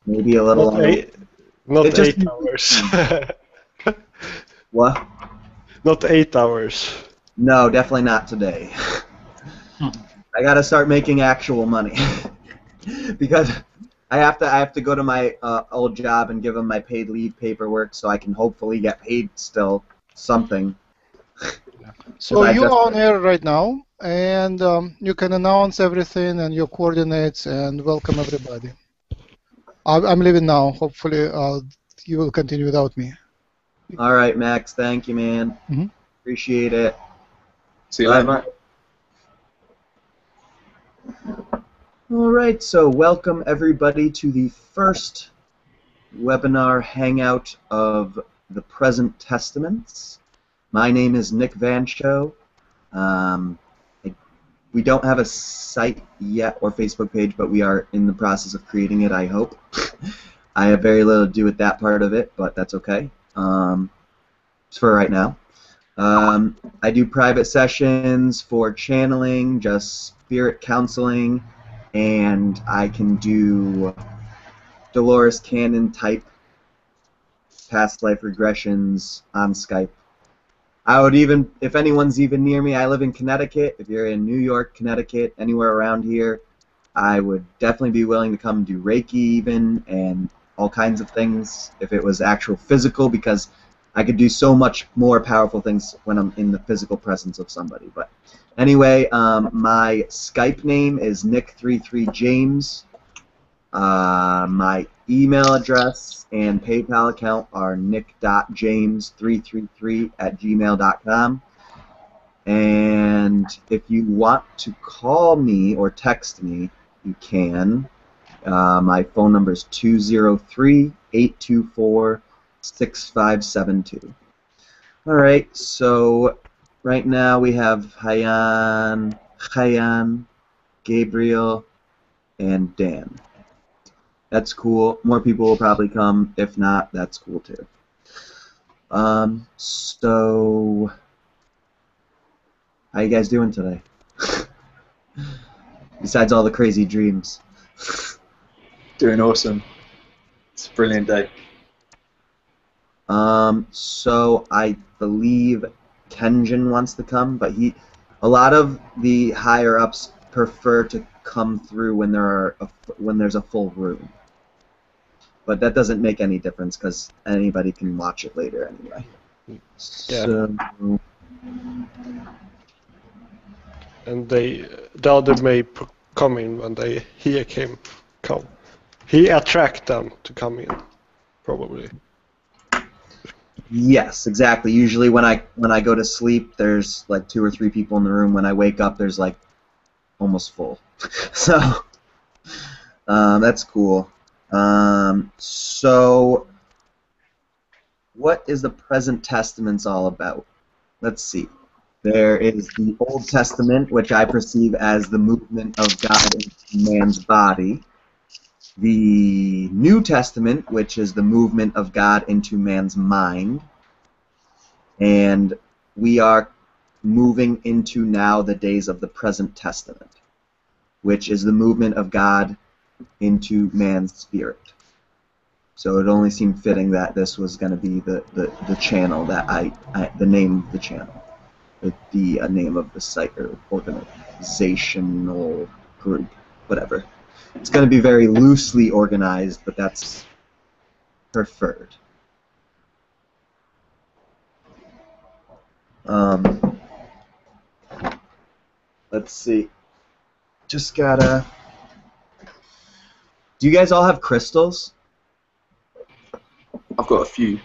maybe a little Not longer. eight, not It just 8 hours. What? Not 8 hours. No, definitely not today. I gotta start making actual money because I have to go to my old job and give them my paid leave paperwork so I can hopefully get paid still something. So I you just- are on air right now, and you can announce everything and your coordinates and welcome everybody. I'm leaving now. Hopefully, you will continue without me. All right, Max. Thank you, man. Mhm. Appreciate it. See you later, mate. All right, so welcome everybody to the first webinar hangout of the Present Testaments. My name is Nick Vancho. We don't have a site yet or Facebook page, but we are in the process of creating it, I hope. I have very little to do with that part of it, but that's okay. It's for right now. I do private sessions for channeling, just spirit counseling, and I can do Dolores Cannon type past life regressions on Skype. I would even, if anyone's even near me, I live in Connecticut. If you're in New York, Connecticut, anywhere around here, I would definitely be willing to come do Reiki even and all kinds of things if it was actual physical, because I could do so much more powerful things when I'm in the physical presence of somebody. But anyway, my Skype name is Nick33James. My email address and PayPal account are nick.james333@gmail.com. And if you want to call me or text me, you can. My phone number is 203-824-6572. All right, so right now we have Hayan, Gabriel, and Dan. That's cool. More people will probably come. If not, that's cool too. So, how you guys doing today? Besides all the crazy dreams. Doing awesome. It's a brilliant day. So I believe Kenjin wants to come, but a lot of the higher ups prefer to come through when there's a full room. But that doesn't make any difference because anybody can watch it later anyway. Yeah. So, And the other may come in when he come. He attract them to come in, probably. yes, exactly. Usually when I go to sleep, there's like 2 or 3 people in the room. When I wake up, there's like almost full. So that's cool. So what is the Present Testaments all about? Let's see. There is the Old Testament, which I perceive as the movement of God into man's body. The New Testament, which is the movement of God into man's mind. And we are moving into now the days of the Present Testament, which is the movement of God into man's spirit. So it only seemed fitting that this was going to be the channel that the name of the channel, the name of the site or organizational group, whatever. It's going to be very loosely organized, but that's preferred. Let's see. Just gotta. Do you guys all have crystals? I've got a few.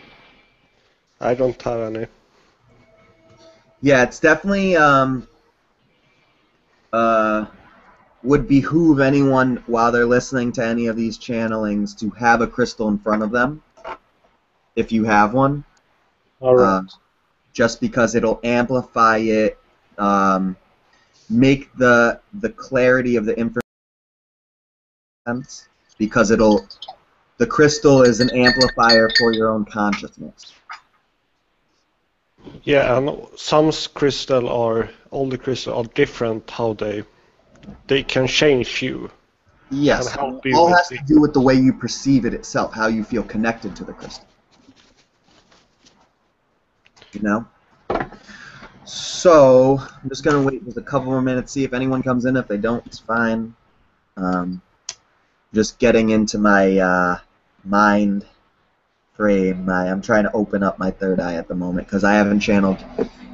I don't have any. Yeah, it's definitely would behoove anyone while they're listening to any of these channelings to have a crystal in front of them, if you have one. All right. Just because it'll amplify it, make the clarity of the information, because the crystal is an amplifier for your own consciousness. Yeah, and some older crystals are different how they can change you. Yes. and help It you all with has to do with the way you perceive it itself, how you feel connected to the crystal. You know? So, I'm just going to wait just a couple more minutes, see if anyone comes in. If they don't, it's fine. Just getting into my mind frame. I'm trying to open up my third eye at the moment because I haven't channeled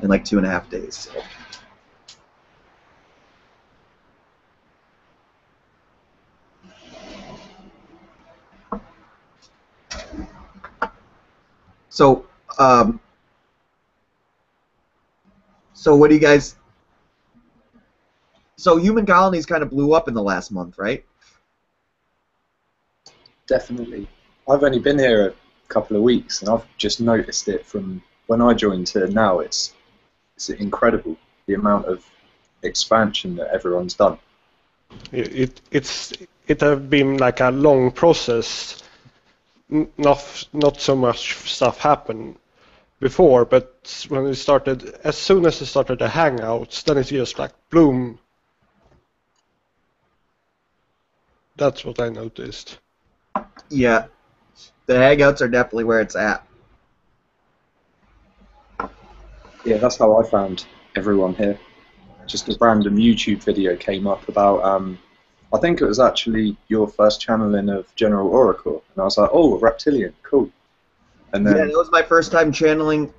in like 2.5 days. So, so what do you guys? So human colonies kind of blew up in the last month, right? Definitely. I've only been here a couple of weeks, and I've just noticed it from when I joined to now. It's incredible, the amount of expansion that everyone's done. it. It has been like a long process. Not so much stuff happened before, but when it started, as soon as it started the Hangouts, then it's just like bloom. That's what I noticed. Yeah, the Hangouts are definitely where it's at. Yeah, that's how I found everyone here. Just a random YouTube video came up about, I think it was actually your first channeling of General Oracle, and I was like, oh, a reptilian, cool. And Yeah, then that was my first time channeling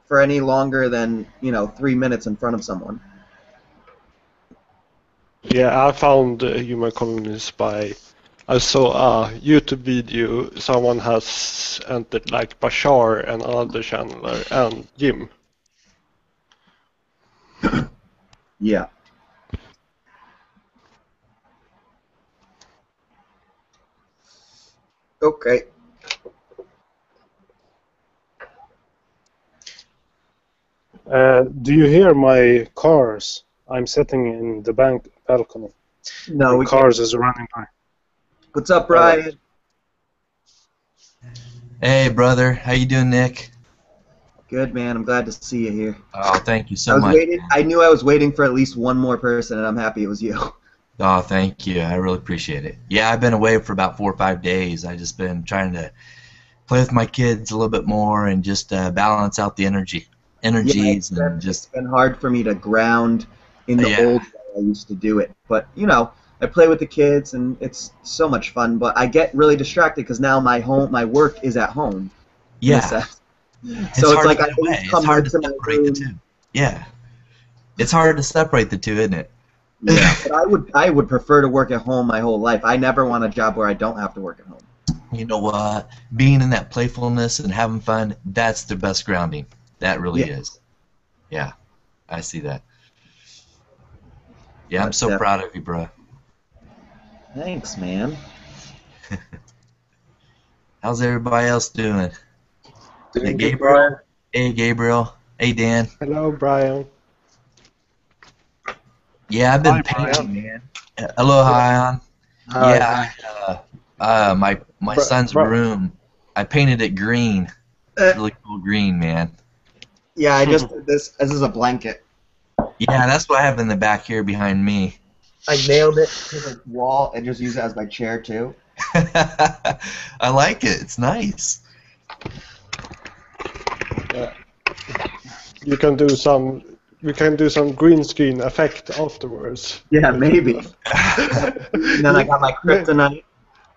for any longer than 3 minutes in front of someone. Yeah, I found human colonies by I saw a YouTube video. Someone has entered like Bashar and another channeler and Jim. Yeah. Okay. Do you hear my cars? I'm sitting in the balcony. No, The we can't. cars is running by. What's up, Brian? Hey, brother. How you doing, Nick? Good, man. I'm glad to see you here. Oh, thank you I so was much. waiting. I knew I was waiting for at least one more person, and I'm happy it was you. Oh, thank you. I really appreciate it. Yeah, I've been away for about 4 or 5 days. I just been trying to play with my kids a little bit more and just balance out the energies and It's just been hard for me to ground in the Yeah. old way I used to do it. But, I play with the kids, and it's so much fun. But I get really distracted because now my work is at home. in a yeah. sense. It's So it's hard like to I get always away. It's come hard back to to my separate the room. two. Yeah. It's hard to separate the two, isn't it? Yeah, but I would prefer to work at home my whole life. I never want a job where I don't have to work at home. You know what? Being in that playfulness and having fun, that's the best grounding. That really Yeah. is. Yeah. I see that. Yeah, I'm That's so proud of you, bro. Thanks, man. How's everybody else doing? doing Hey, good, Gabriel. Brian. Hey, Gabriel. Hey, Dan. Hello, Brian. Yeah, I've been Hi, painting, man. Hello, Hion. Hi. Yeah, my son's Bri- room. I painted it green. Uh, Really cool green, man. yeah, I just did this. This is a blanket. Yeah, that's what I have in the back here behind me. I nailed it to the wall and just use it as my chair too. I like it. It's nice. You can do some. We can do some green screen effect afterwards. Yeah, maybe. And then I got my kryptonite.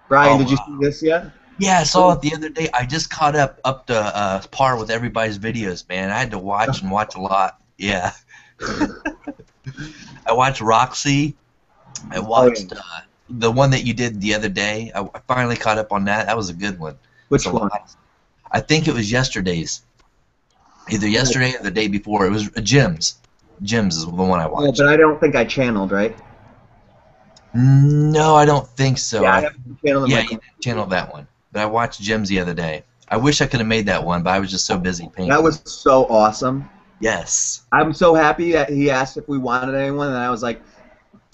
Brian, Oh, did you wow. see this yet? Yeah, I saw it the other day. I just caught up to par with everybody's videos, man. I had to watch and watch a lot. Yeah. I watched Roxy. I watched the one that you did the other day. I finally caught up on that. That was a good one. Which It's a one? lot. I think it was yesterday's. Either yesterday or the day before. It was Jim's. Jim's is the one I Oh, watched. but I don't think I channeled, right? No, I don't think so. Yeah, I haven't channeled in Yeah, my you didn't channel that one. But I watched Jim's the other day. I wish I could have made that one, but I was just so busy painting. That was so awesome. Yes. I'm so happy that he asked if we wanted anyone, and I was like,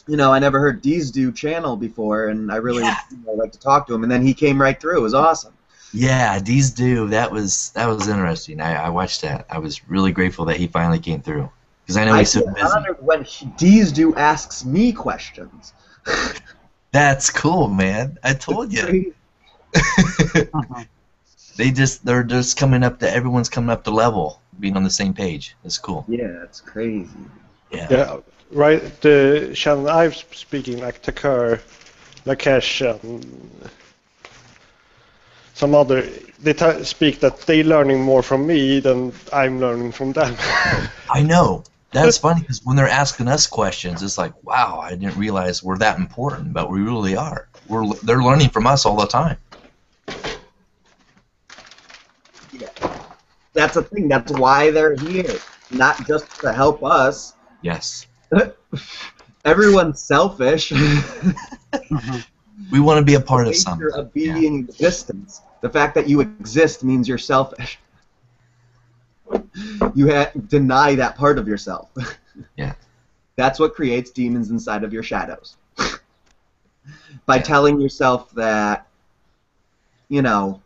I never heard Deez do channel before, and I really would like to talk to him. And then he came right through. It was awesome. Yeah, these do. That was interesting. I watched that. I was really grateful that he finally came through because I know I he's so feel busy. honored when Deez do asks me questions. That's cool, man. I told you. They're just coming up to, everyone's coming up to level, being on the same page. It's cool. Yeah, it's crazy. Yeah, right. The channel I'm speaking, like Takar, Lakesh, some other, they speak that they're learning more from me than I'm learning from them. I know. That's funny because when they're asking us questions, it's like, wow, I didn't realize we're that important, but we really are. They're learning from us all the time. Yeah. That's the thing. That's why they're here, not just to help us. Yes. Everyone's selfish. We want to be a part of The something. nature of being in existence. The fact that you exist means you're selfish. You deny that part of yourself. Yeah. That's what creates demons inside of your shadows. By telling yourself that, you know...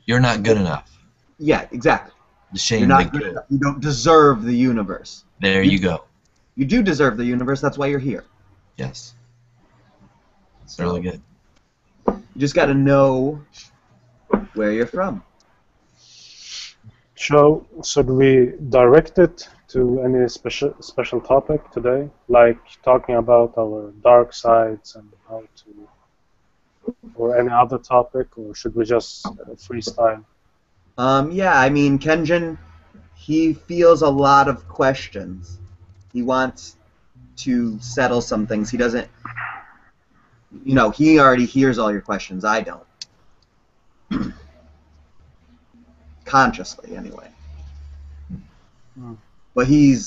You're not good enough. Yeah, exactly. The shame. You're not good enough. You don't deserve the universe. There you go. You do deserve the universe. That's why you're here. Yes. It's really good. You just got to know where you're from. So, should we direct it to any special topic today, like talking about our dark sides and how to, or any other topic, or should we just freestyle? Yeah, I mean, Kenjin, he feels a lot of questions. He wants to settle some things. He doesn't, you know, he already hears all your questions. I don't. Consciously, anyway. But he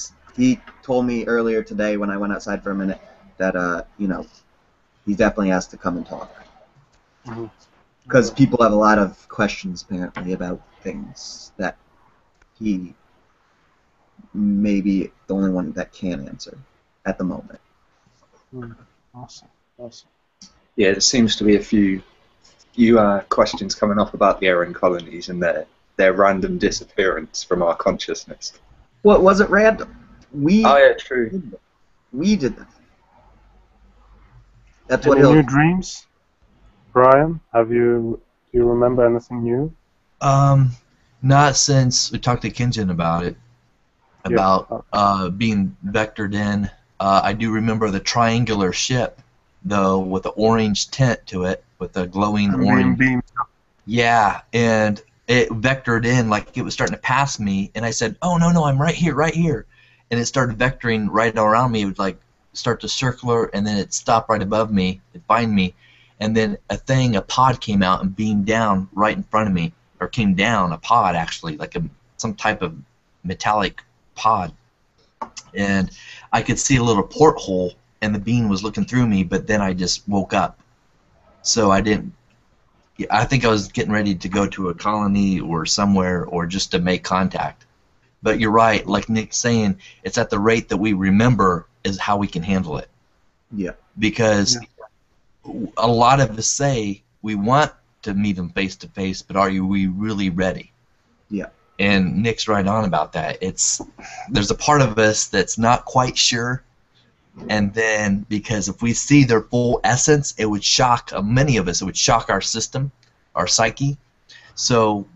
told me earlier today when I went outside for a minute that, you know, he definitely has to come and talk. Because people have a lot of questions, apparently, about things that he may be the only one that can answer at the moment. Awesome. Yeah, there seems to be a few questions coming up about the Aryan colonies and their random disappearance from our consciousness. Well, it wasn't random. Oh yeah, true. We did that. That's Any what new dreams, Brian? Do you remember anything new? Not since we talked to Kenjin about it, about being vectored in. I do remember the triangular ship, though, with the orange tint to it, with the glowing orange. Beam. Yeah, and it vectored in like it was starting to pass me, and I said, "Oh no, I'm right here," and it started vectoring right around me. It would like start to circular, and then it stopped right above me, it find me, and then a pod came out and beamed down right in front of me, or came down, a pod actually, like some type of metallic pod, and I could see a little porthole, and the beam was looking through me, but then I just woke up, so I think I was getting ready to go to a colony or somewhere, or just to make contact. But you're right, like Nick's saying, it's at the rate that we remember is how we can handle it. Yeah. Because a lot of us say we want to meet them face to face, but are we really ready? Yeah. And Nick's right on about that. There's a part of us that's not quite sure, and then because if we see their full essence, it would shock many of us. It would shock our system, our psyche. So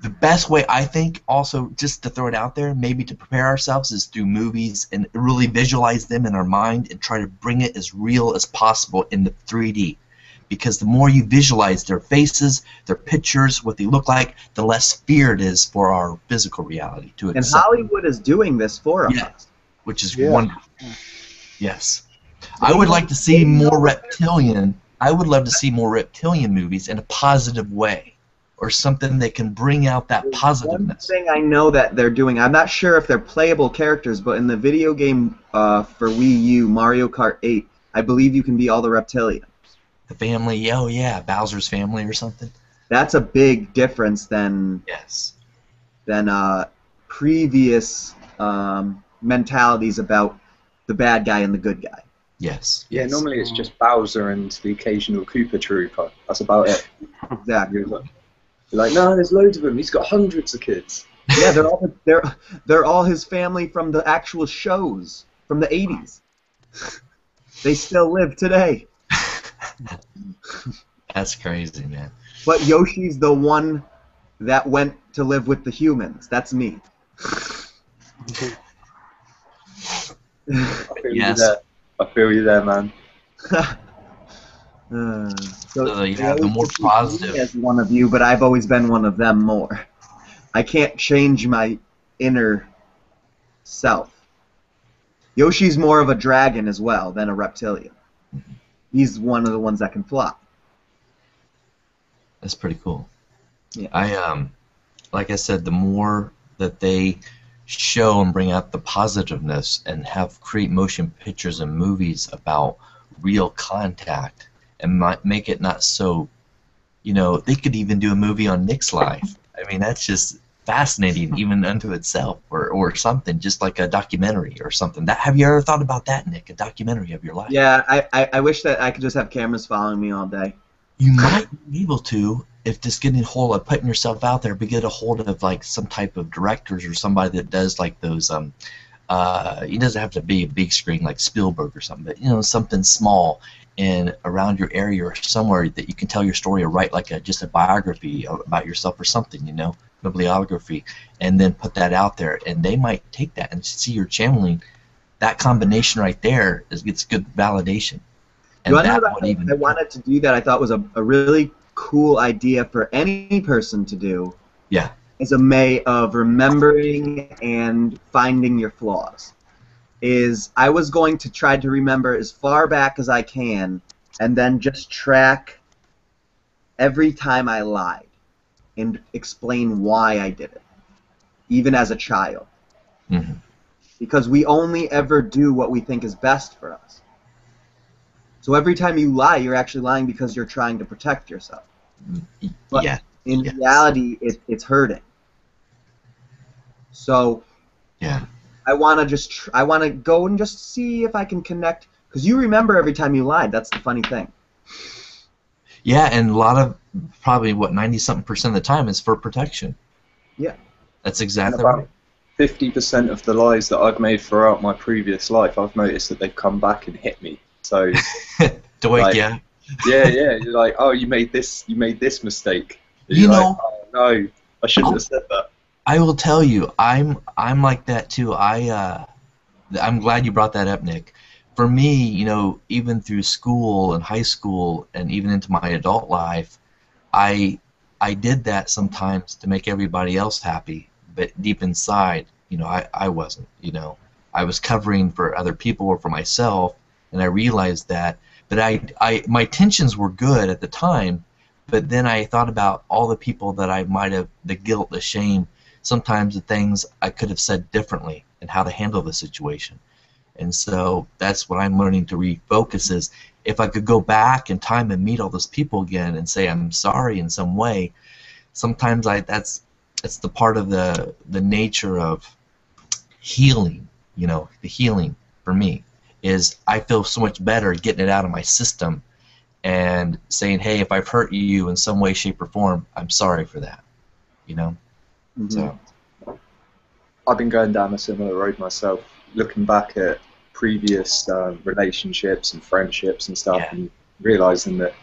the best way, I think, also just to throw it out there, maybe to prepare ourselves, is through movies and really visualize them in our mind and try to bring it as real as possible in the 3D. Because the more you visualize their faces, their pictures, what they look like, the less fear it is for our physical reality to accept. And Hollywood is doing this for us. Which is wonderful. Yes. I would like to see more reptilian. I would love to see more reptilian movies in a positive way, or something that can bring out that positiveness. One thing I know that they're doing, I'm not sure if they're playable characters, but in the video game for Wii U, Mario Kart 8, I believe you can be all the reptilian. The family, oh yeah, Bowser's family or something. That's a big difference than previous mentalities about the bad guy and the good guy. Yes. Yeah, normally it's just Bowser and the occasional Koopa Trooper. That's about it. Exactly. You're like, no, there's loads of them. He's got hundreds of kids. Yeah, they're all his family from the actual shows from the 80s. They still live today. That's crazy, man. But Yoshi's the one that went to live with the humans. That's me. I feel you Yes. there. I feel you there, man. So Yeah, they always the more perceive me positive. as one of you, but I've always been one of them more. I can't change my inner self. Yoshi's more of a dragon as well than a reptilian. He's one of the ones that can fly. That's pretty cool. Yeah. Like I said, the more that they show and bring out the positiveness and create motion pictures and movies about real contact and make it not so, they could even do a movie on Nick's life. I mean, that's just fascinating even unto itself, or something, just like a documentary or something. Have you ever thought about that, Nick? A documentary of your life? Yeah, I wish that I could just have cameras following me all day. You might be able to if just getting a hold of putting yourself out there, but get a hold of like some type of directors or somebody that does like those. It doesn't have to be a big screen like Spielberg or something, but something small and around your area or somewhere that you can tell your story or write like just a biography about yourself or something, bibliography, and then put that out there, and they might take that and see you're channeling. That combination right there gets good validation. And I wanted to do that. I thought was a really cool idea for any person to do. Yeah. As a way of remembering and finding your flaws. I was going to try to remember as far back as I can, and then just track every time I lied and explain why I did it, even as a child. Mm-hmm. Because we only ever do what we think is best for us. So every time you lie, you're actually lying because you're trying to protect yourself. But in reality, it's hurting. So I want to go and just see if I can connect, because you remember every time you lied. That's the funny thing. Yeah, and a lot of, probably 90-something% of the time is for protection. Yeah. That's exactly right. 50% of the lies that I've made throughout my previous life, I've noticed that they've come back and hit me. So to wake like, you up. Yeah, you're like, oh, you made this mistake. And you you're know, like, oh no, I shouldn't have said that. I will tell you, I'm like that too. I'm glad you brought that up, Nick. For me, even through school and high school and even into my adult life, I did that sometimes to make everybody else happy, but deep inside, I wasn't. I was covering for other people or for myself, and I realized that. But my intentions were good at the time, but then I thought about all the people that I might have, the guilt, the shame, sometimes the things I could have said differently and how to handle the situation. And so that's what I'm learning to refocus is, if I could go back in time and meet all those people again and say I'm sorry in some way, sometimes that's the part of the nature of healing, the healing for me is I feel so much better getting it out of my system and saying, hey, if I've hurt you in some way, shape, or form, I'm sorry for that, Mm-hmm. So I've been going down a similar road myself, looking back at previous relationships and friendships and stuff, and realizing that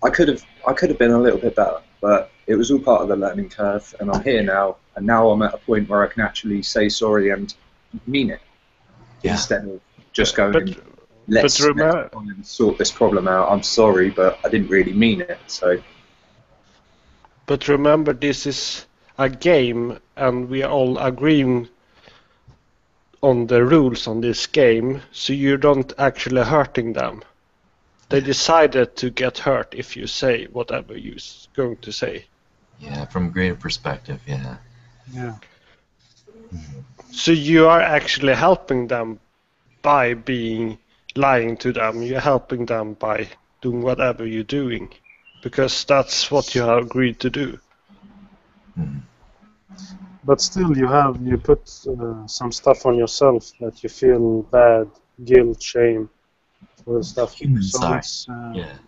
I could have been a little bit better, but it was all part of the learning curve, and I'm here now, and now I'm at a point where I can actually say sorry and mean it, instead of just going, let's sort this problem out. I'm sorry, but I didn't really mean it. So. But remember, this is a game, and we are all agreeing on the rules on this game, so you don't actually hurting them. They decided to get hurt if you say whatever you're going to say. Yeah, from a greater perspective, yeah. Yeah. So you are actually helping them by lying to them. You're helping them by doing whatever you're doing, because that's what you have agreed to do. Mm-hmm. But still, you put some stuff on yourself that you feel bad, guilt, shame for the stuff. Human so side.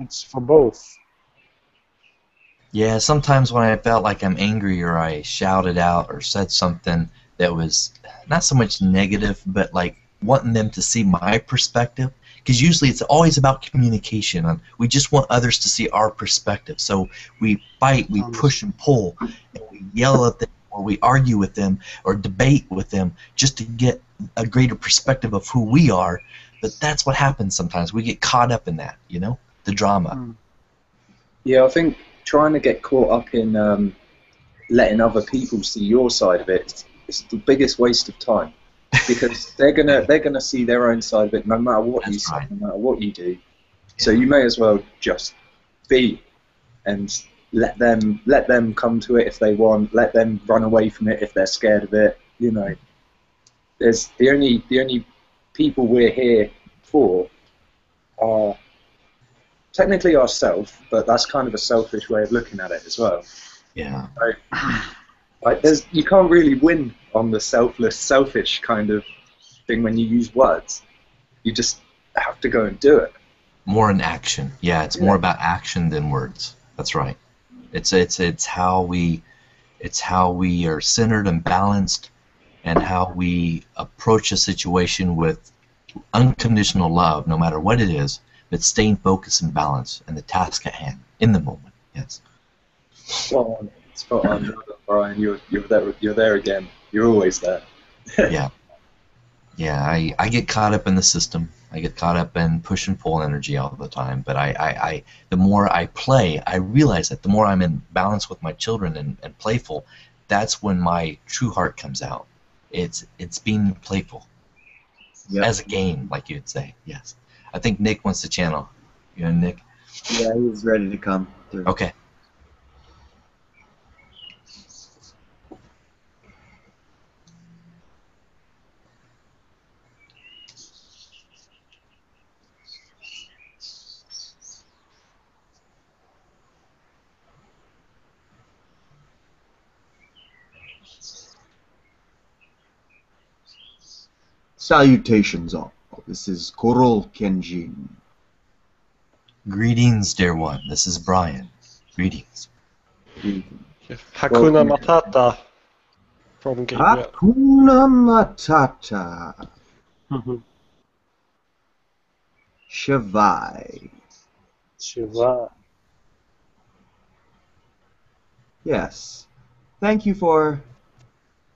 It's for both. Yeah, sometimes when I felt like I'm angry or I shouted out or said something that was not so much negative, but like wanting them to see my perspective, because usually it's always about communication. And we just want others to see our perspective. So we fight, we push and pull, and we yell at them, or we argue with them, or debate with them, just to get a greater perspective of who we are. But that's what happens sometimes. We get caught up in that, you know, the drama. Yeah, I think trying to get caught up in letting other people see your side of it is the biggest waste of time, because they're gonna see their own side of it no matter what you say, no matter what you do. So you may as well just be, and let them come to it if they want. Let them run away from it if they're scared of it. You know, there's the only people we're here for are technically ourselves, but that's kind of a selfish way of looking at it as well. Yeah. Like you can't really win on the selfless, selfish kind of thing when you use words. You just have to go and do it. More in action. Yeah, it's more about action than words. That's right. It's how we are centered and balanced, and how we approach a situation with unconditional love, no matter what it is, but staying focused and balanced and the task at hand in the moment. Yes. Spot on, Brian. You're there again. You're always there. Yeah. Yeah, I get caught up in the system. I get caught up in push and pull energy all the time. But I the more I play, I realize that the more I'm in balance with my children and playful, that's when my true heart comes out. It's being playful. Yep. As a game, like you'd say. Yes. I think Nick wants to channel. You know, Nick? Yeah, he's ready to come through. Okay. Salutations all. This is Korol Kenjin. Greetings, dear one. This is Brian. Greetings. Hakuna Matata from Gabriel. Hakuna Matata. Shivai. Shiva. Yes. Thank you for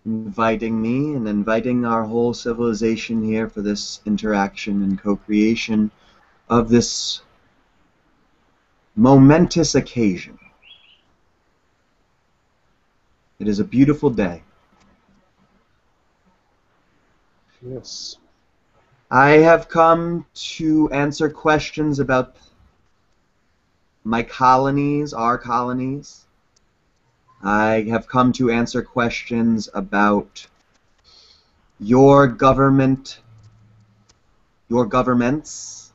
inviting me and inviting our whole civilization here for this interaction and co-creation of this momentous occasion. It is a beautiful day. Yes. I have come to answer questions about my colonies, our colonies. I have come to answer questions about your government, your governments,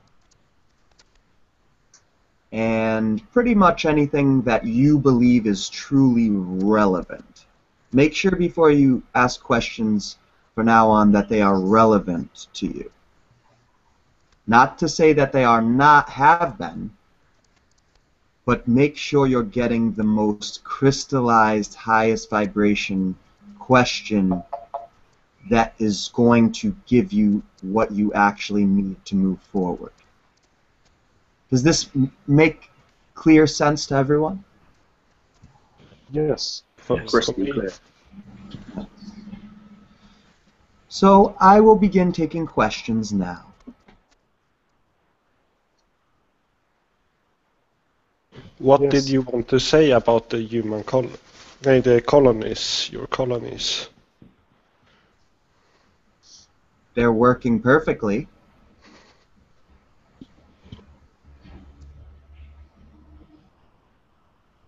and pretty much anything that you believe is truly relevant. Make sure before you ask questions from now on that they are relevant to you. Not to say that they are not, have been, but make sure you're getting the most crystallized, highest vibration question that is going to give you what you actually need to move forward. Does this make clear sense to everyone? Yes. Crystal clear. So I will begin taking questions now. What did you want to say about the human the colonies, your colonies? They're working perfectly.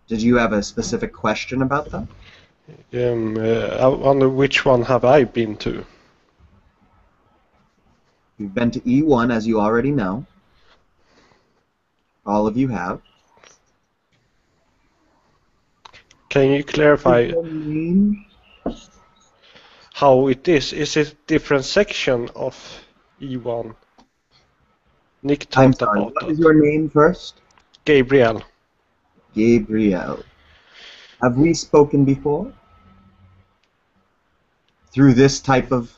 Did you have a specific question about them? I wonder which one have I been to? You've been to E1, as you already know. All of you have. Can you clarify how it is? Is it different section of E1? Nick I'm talked sorry, about what that. is your name first? Gabriel. Gabriel. Have we spoken before? Through this type of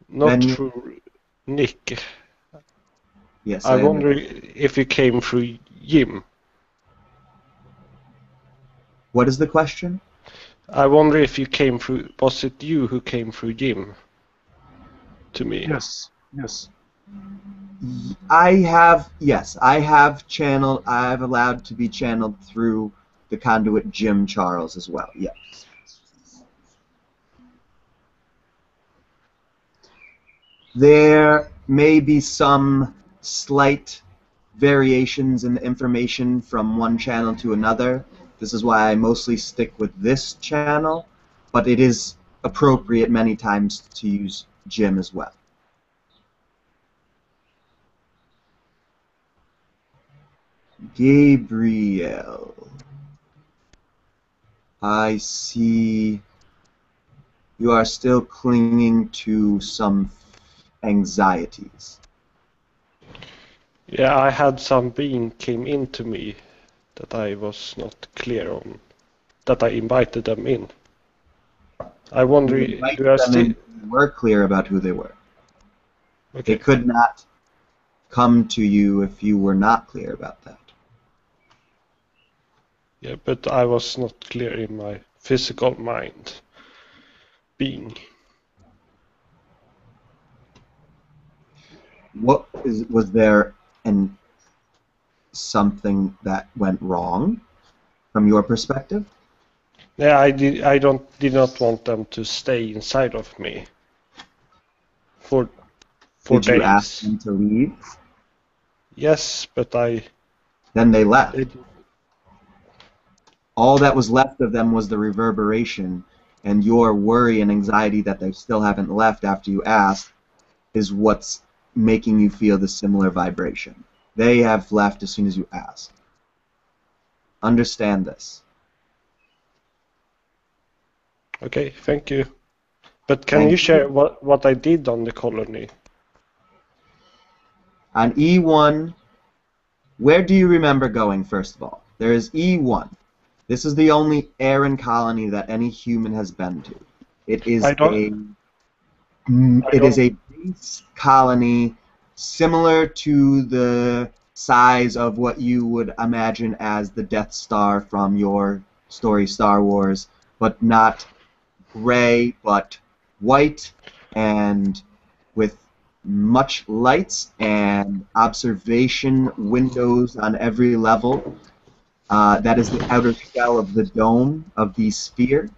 Not venue? through Nick. Yes, I I wonder understand. if you came through Jim. What is the question? I wonder if you came through. Was it you who came through Jim to me? Yes, yes. Yes, I have channeled, I've allowed to be channeled through the conduit Jim Charles as well, yes. There may be some slight variations in the information from one channel to another. This is why I mostly stick with this channel, but it is appropriate many times to use Jim as well. Gabriel. I see you are still clinging to some anxieties. Yeah, I had some being came into me that I was not clear on. That I invited them in. I wonder, You do invited I them still? in, you were clear about who they were. They Okay. could not come to you if you were not clear about that. Yeah, but I was not clear in my physical mind. Being. Was there something that went wrong from your perspective? Yeah, I did not want them to stay inside of me for Did you ask days. them to leave? Yes, but Then they left. it, All that was left of them was the reverberation, and your worry and anxiety that they still haven't left after you asked is what's making you feel the similar vibration. They have left as soon as you asked. Understand this. okay, thank you. But can Thank you you. share what I did on the colony? On E1, where do you remember going, first of all? There is E1. This is the only Aran colony that any human has been to. It I is don't. I it is don't. a base colony similar to the size of what you would imagine as the Death Star from your story Star Wars, but not gray, but white and with much lights and observation windows on every level. That is the outer shell of the dome of the sphere.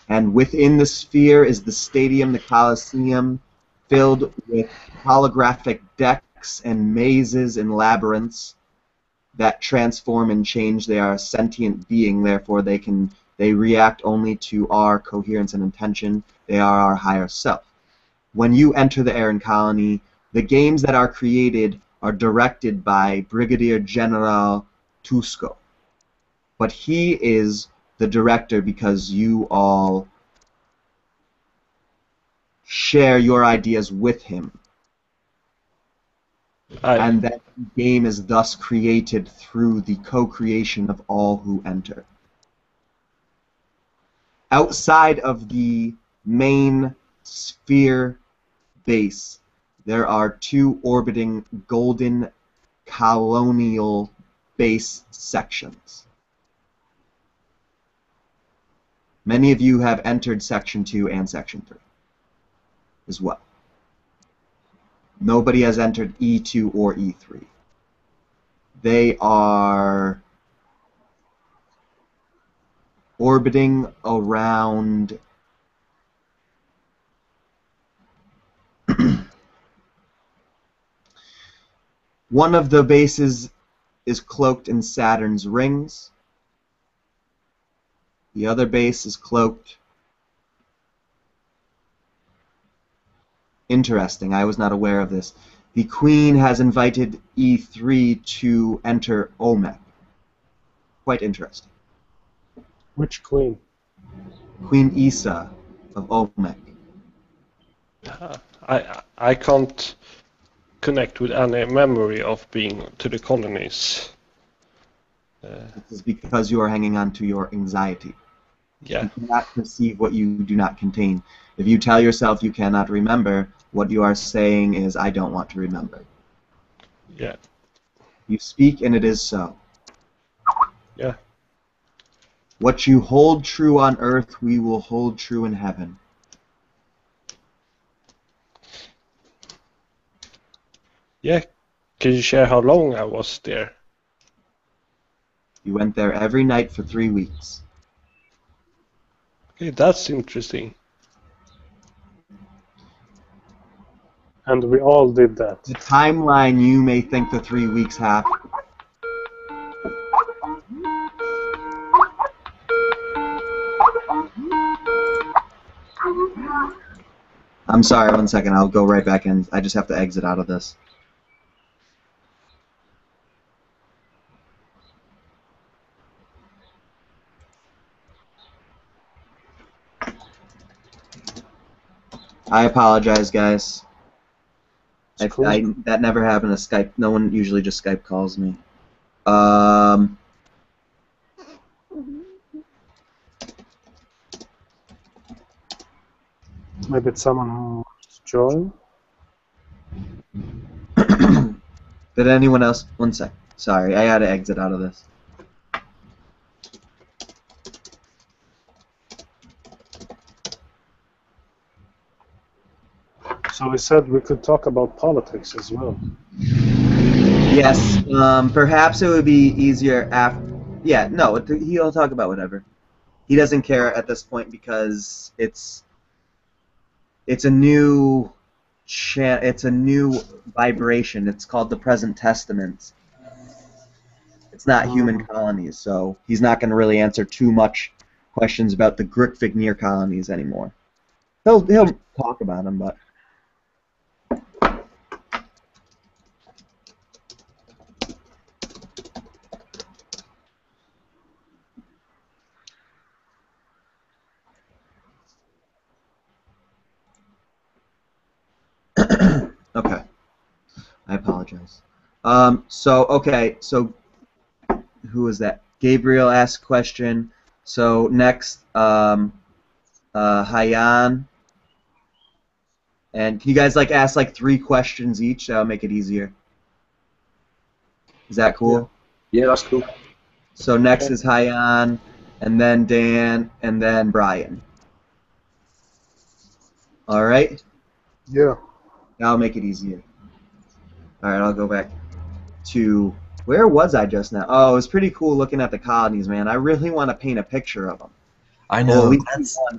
And within the sphere is the stadium, the Colosseum, filled with holographic decks and mazes and labyrinths that transform and change. They are a sentient being, therefore they react only to our coherence and intention. They are our higher self. When you enter the Aran colony, the games that are created are directed by Brigadier General Tusco. But he is the director because you all share your ideas with him. And that game is thus created through the co-creation of all who enter. Outside of the main sphere base, there are two orbiting golden colonial base sections. Many of you have entered Section 2 and Section 3 as well. Nobody has entered E2 or E3. They are orbiting around one of the bases is cloaked in Saturn's rings. The other base is cloaked. Interesting, I was not aware of this. The Queen has invited E3 to enter Olmec. Quite interesting. Which queen? Queen Isa of Olmec. I can't connect with any memory of being to the colonies. This is because you are hanging on to your anxiety. Yeah. You cannot perceive what you do not contain. If you tell yourself you cannot remember, what you are saying is, I don't want to remember. Yeah. You speak, and it is so. Yeah. What you hold true on earth, we will hold true in heaven. Yeah. Can you share how long I was there? You went there every night for 3 weeks. Okay, that's interesting. And we all did that. The timeline you may think the 3 weeks happened. I'm sorry, 1 second. I'll go right back in. I just have to exit out of this. I apologize, guys. It's cool. That never happened to Skype. No one usually just Skype calls me. Maybe it's someone who joined. Did anyone else? 1 sec. Sorry, I had to exit out of this. So we said we could talk about politics as well. Yes, perhaps it would be easier after. Yeah, no, he'll talk about whatever. He doesn't care at this point because it's a new it's a new vibration. It's called the Present Testament. It's not human colonies, so he's not going to really answer too much questions about the Grikvignir colonies anymore. He'll talk about them, but. Okay. I apologize. So who was that? Gabriel asked a question. So next, Hayan. And can you guys ask 3 questions each? That'll make it easier. Is that cool? Yeah, that's cool. So next is Hayan, and then Dan, and then Brian. All right? Yeah. That'll make it easier. All right, I'll go back to where was I just now? Oh, it was pretty cool looking at the colonies, man. I really want to paint a picture of them. I know. Well,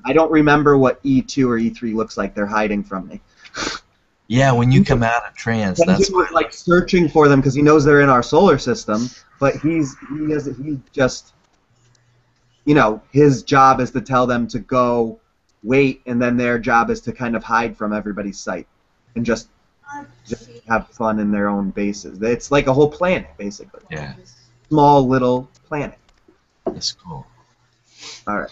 I don't remember what E2 or E3 looks like. They're hiding from me. Yeah, when you come out of trance, that's He was searching for them because he knows they're in our solar system, but he just, his job is to tell them to go wait, and then their job is to kind of hide from everybody's sight and just have fun in their own bases. It's like a whole planet, basically. Yeah. Small little planet. That's cool. All right.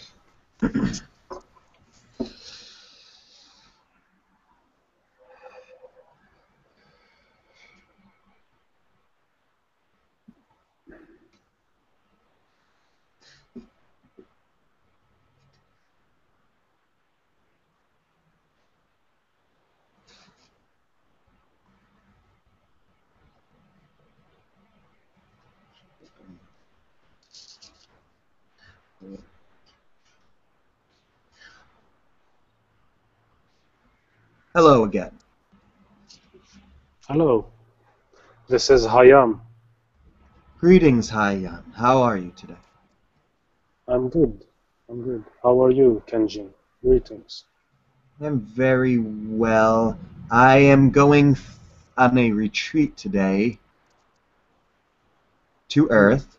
Hello again. Hello. This is Hayam. Greetings, Hayan. How are you today? I'm good. I'm good. How are you, Kenji? Greetings. I'm very well. I am going on a retreat today to Earth.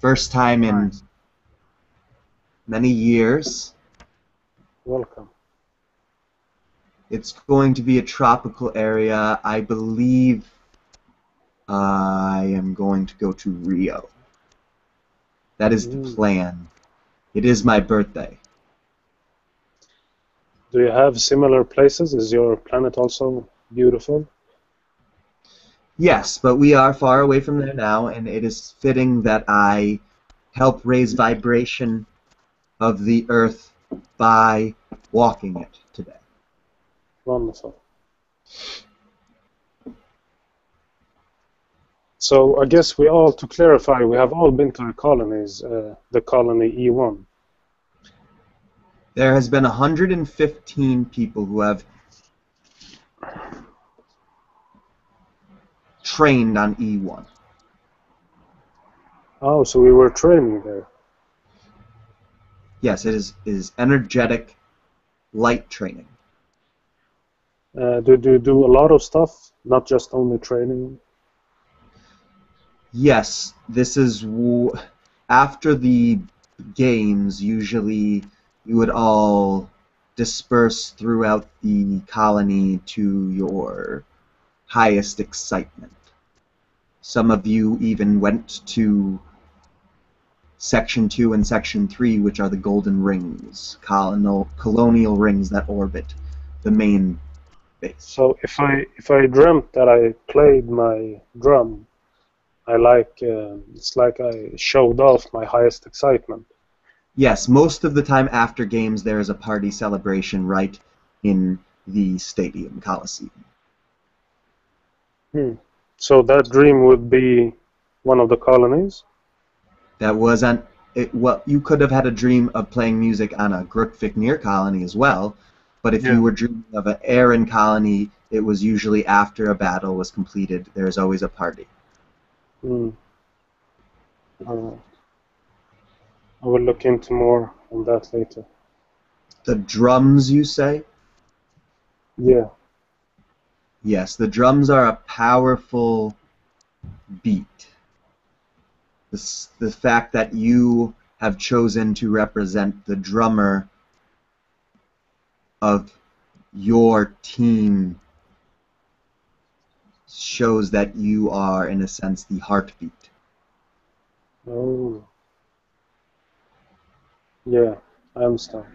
First time in many years. Welcome. It's going to be a tropical area. I believe I am going to go to Rio. That is the plan. It is my birthday. Do you have similar places? Is your planet also beautiful? Yes, but we are far away from there now, and it is fitting that I help raise vibration of the Earth by walking it today. Wonderful. So I guess to clarify, we have all been to the colonies, the colony E1. There has been 115 people who have trained on E1. Oh, so we were training there. Yes, it is energetic light training. Do you do a lot of stuff, not just only training? Yes, this is after the games. Usually, you would all disperse throughout the colony to your highest excitement. Some of you even went to Section 2 and Section 3, which are the golden rings, colonial rings that orbit the main base. So if I dreamt that I played my drum, it's like I showed off my highest excitement. Yes, most of the time after games there is a party celebration right in the stadium Coliseum. So that dream would be one of the colonies? That wasn't it. Well, you could have had a dream of playing music on a Grukviknir colony as well, but if you were dreaming of an Aaron colony, it was usually after a battle was completed. There's always a party. Alright. I will look into more on that later. The drums, you say? Yeah. Yes, the drums are a powerful beat. The fact that you have chosen to represent the drummer of your team shows that you are, in a sense, the heartbeat. Oh. Yeah, I understand.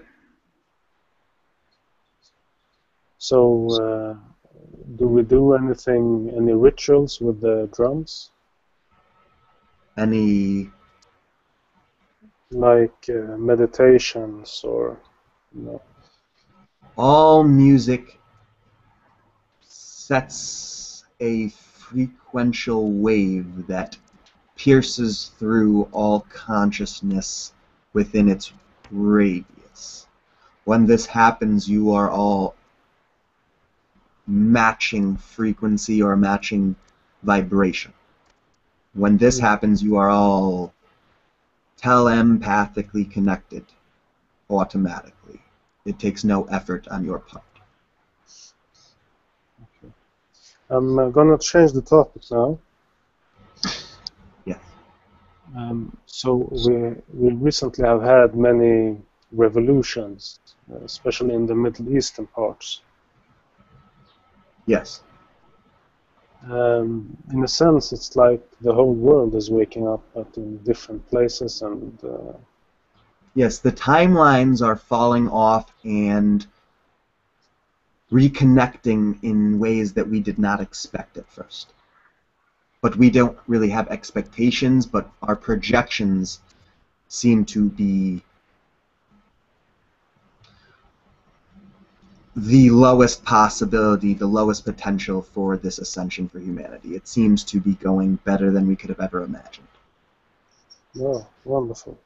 So, do we do any rituals with the drums? Any Like meditations or, all music sets a frequential wave that pierces through all consciousness within its radius. When this happens, you are all matching frequency or matching vibration. When this happens, you are all telepathically connected automatically. It takes no effort on your part. I'm gonna change the topic now. Yes. So we recently have had many revolutions, especially in the Middle Eastern parts. Yes. In a sense, it's like the whole world is waking up, but in different places, and Yes, the timelines are falling off and reconnecting in ways that we did not expect at first. But we don't really have expectations, but our projections seem to be the lowest possibility, the lowest potential for this ascension for humanity. It seems to be going better than we could have ever imagined. oh, wonderful.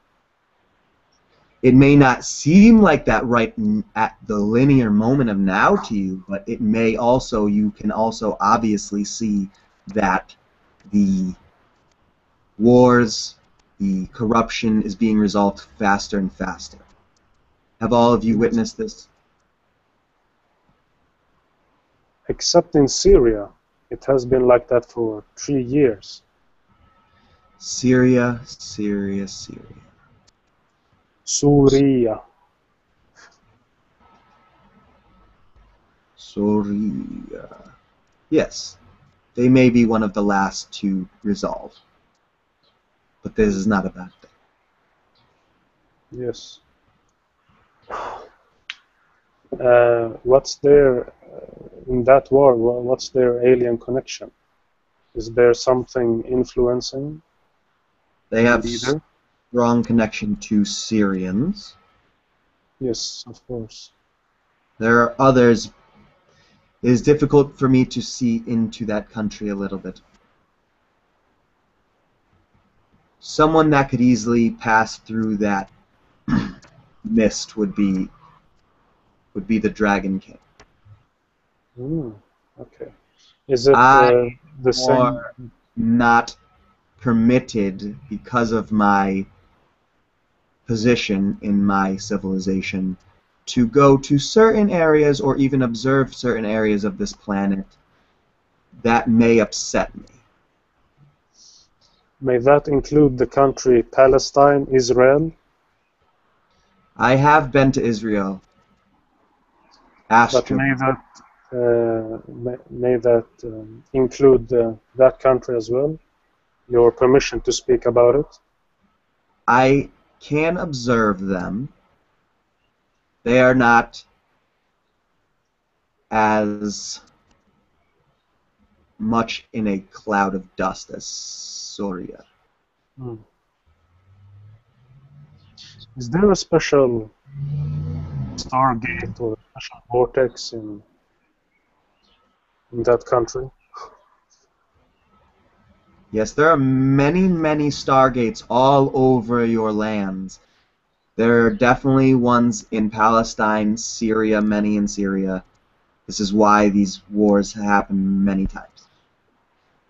It may not seem like that right at the linear moment of now to you, but it may also, you can also obviously see that the wars, the corruption is being resolved faster and faster. Have all of you witnessed this? Except in Syria, it has been like that for 3 years. Syria, Syria, Syria. Syria. Syria. Yes, they may be one of the last to resolve. But this is not a bad thing. Yes. What's their in that war? What's their alien connection? Is there something influencing? They have Leader? strong connection to Syrians. Yes, of course. There are others. It is difficult for me to see into that country a little bit. someone that could easily pass through that mist would be the Dragon King. Okay. Is it I the same? or not permitted because of my position in my civilization to go to certain areas or even observe certain areas of this planet that may upset me. May that include the country Palestine, Israel? I have been to Israel. But Astro. may that include that country as well? Your permission to speak about it? I can observe them. They are not as much in a cloud of dust as Soria. Is there a special stargate or a special vortex in that country? Yes, there are many, many stargates all over your lands. There are definitely ones in Palestine, Syria, many in Syria. This is why these wars happen many times.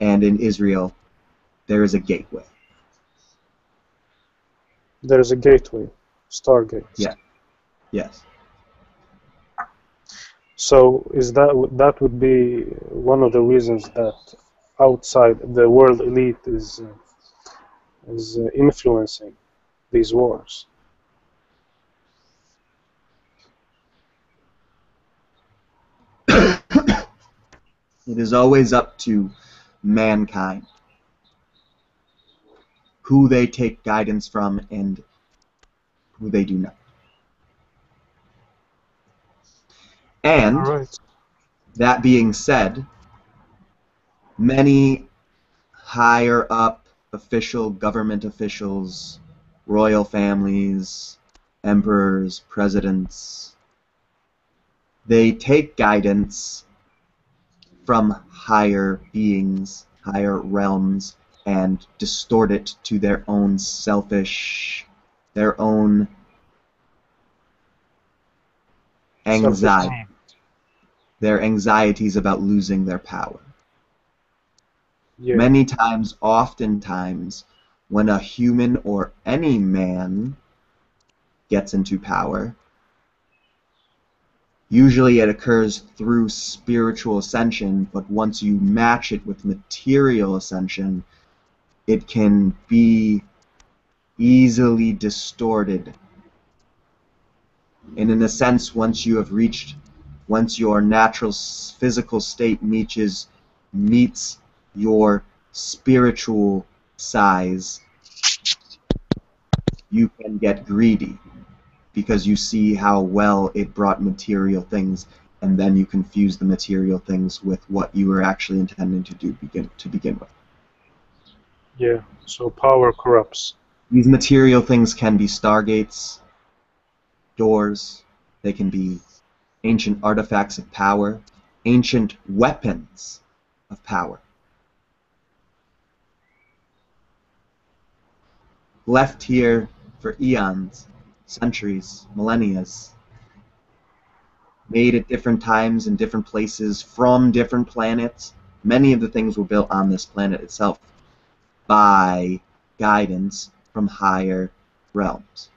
And in Israel, there is a gateway. There is a gateway, stargate. Yeah. Yes. So is that would be one of the reasons that outside the world elite is influencing these wars? It is always up to mankind who they take guidance from and who they do not. And All right. that being said, many higher up government officials, royal families, emperors, presidents, they take guidance from higher beings, higher realms, and distort it to their own their own anxiety, their anxieties about losing their power. Yeah. Many times, oftentimes, when a human or any man gets into power, usually it occurs through spiritual ascension, but once you match it with material ascension, it can be easily distorted. And in a sense, once your natural physical state meets your spiritual size, you can get greedy because you see how well it brought material things, and then you confuse the material things with what you were actually intending to begin with. Yeah. So power corrupts. These material things can be stargates, doors, they can be ancient artifacts of power, ancient weapons of power. Left here for eons, centuries, millennia, made at different times in different places from different planets. Many of the things were built on this planet itself by guidance from higher realms.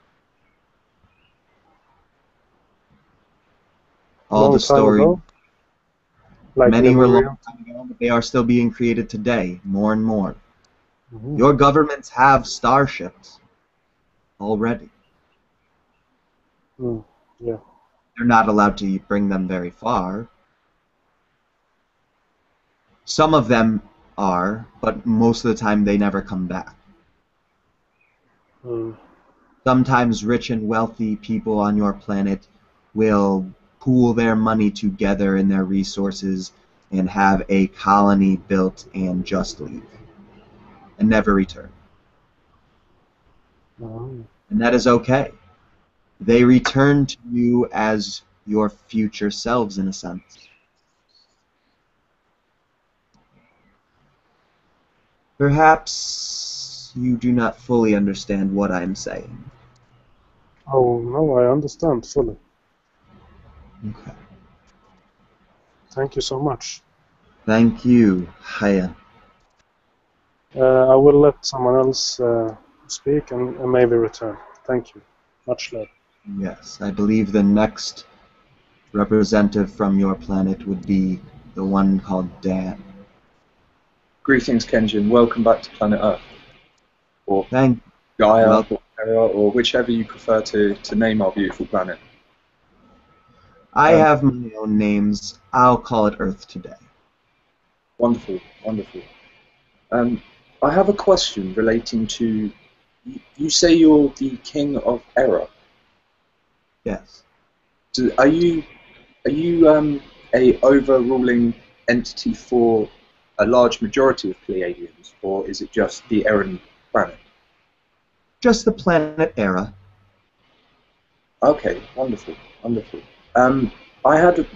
All Long the time story, ago? Like many were Lemuria? long time ago, but they are still being created today, more and more. Mhm. Your governments have starships already. Yeah. They're not allowed to bring them very far. Some of them are, but most of the time they never come back. Sometimes rich and wealthy people on your planet will pool their money together and their resources and have a colony built and just leave and never return. And that is okay. They return to you as your future selves, in a sense. Perhaps you do not fully understand what I'm saying. Oh, no, I understand fully. Okay. Thank you so much. Thank you, Haya. I will let someone else speak and maybe return. Thank you. Much love. Yes, I believe the next representative from your planet would be the one called Dan. Greetings, Kenjin. Welcome back to planet Earth. Or Thank Gaia, Well- or Terra, or whichever you prefer to name our beautiful planet. I have my own names. I'll call it Earth today. Wonderful, wonderful. I have a question relating to. You say you're the king of error. Yes. Are you a overruling entity for a large majority of Pleiadians, or is it just the Erran planet? Just the planet Era. Okay, wonderful, wonderful.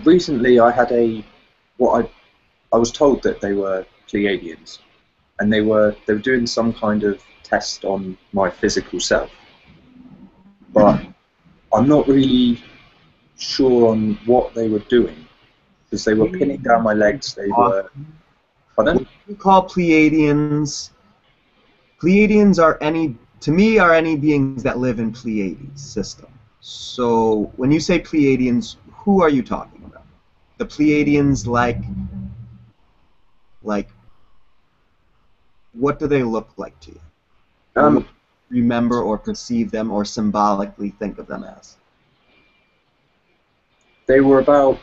Recently I had I was told that they were Pleiadians, and they were doing some kind of test on my physical self, but I'm not really sure on what they were doing, because they were pinning down my legs. They were. Pardon? What you call Pleiadians. Pleiadians are any beings that live in Pleiades system. So when you say Pleiadians, who are you talking about? The Pleiadians like what do they look like to you? Or what do you remember or perceive them or symbolically think of them as? They were about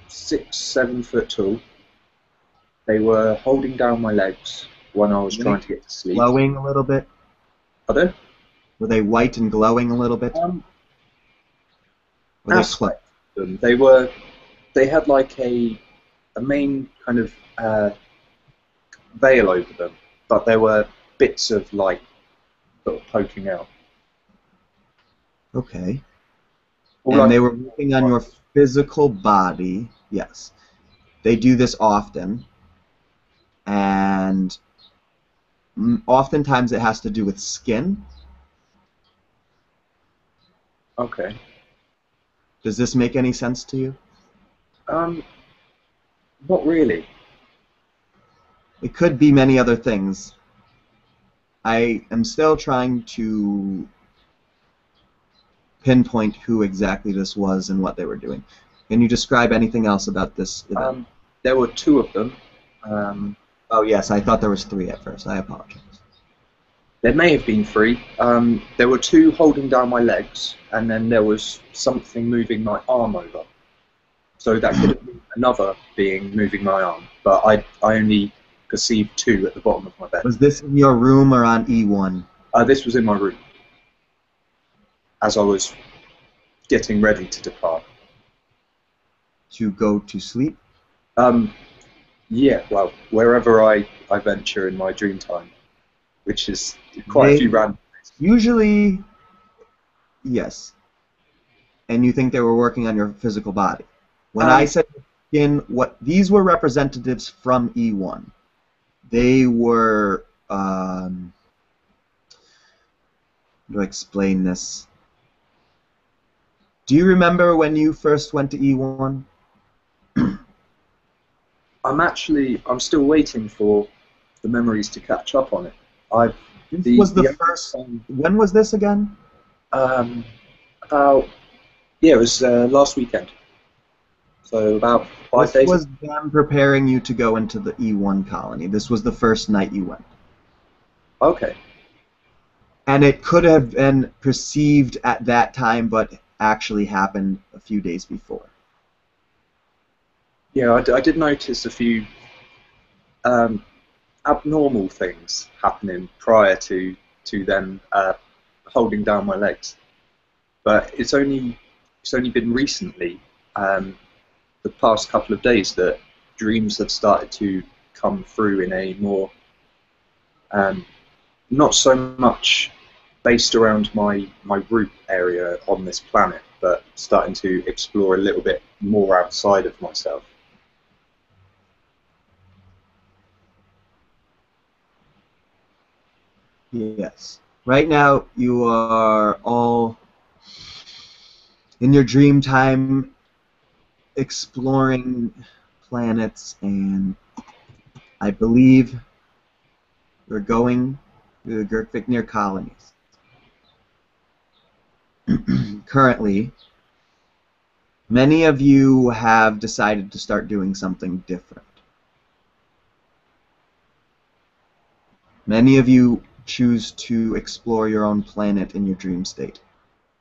6, 7 foot tall. They were holding down my legs when I was trying to get to sleep. Glowing a little bit? Pardon? Were they white and glowing a little bit? Were they Aspect of them. They had like a main kind of veil over them, but there were bits of light sort of poking out. Okay. All And they were working on your physical body. Yes. They do this often. And oftentimes it has to do with skin. Okay. Does this make any sense to you? Not really. It could be many other things. I am still trying to pinpoint who exactly this was and what they were doing. Can you describe anything else about this event? There were 2 of them. Oh yes, I thought there was 3 at first. I apologize. There may have been 3. There were 2 holding down my legs, and then there was something moving my arm over. So that could have been another being moving my arm, but I only perceived 2 at the bottom of my bed. Was this in your room or on E1? This was in my room as I was getting ready to depart. To go to sleep? Yeah, well, wherever I venture in my dream time, which is quite a few random places. Usually, yes. And you think they were working on your physical body. When I said these were representatives from E1. They were, how do I explain this? Do you remember when you first went to E1? I'm still waiting for the memories to catch up on it. This was the first. When was this again? It was last weekend. So about 5 days. This was them preparing you to go into the E1 colony. This was the first night you went. Okay. And it could have been perceived at that time, but actually happened a few days before. Yeah, I did notice a few abnormal things happening prior to them holding down my legs. But it's only been recently, the past couple of days, that dreams have started to come through in a more not so much based around my root area on this planet, but starting to explore a little bit more outside of myself. Yes. Right now, you are all in your dream time exploring planets, and I believe you're going to the Gurkviknir colonies. Currently, many of you have decided to start doing something different. Many of you choose to explore your own planet in your dream state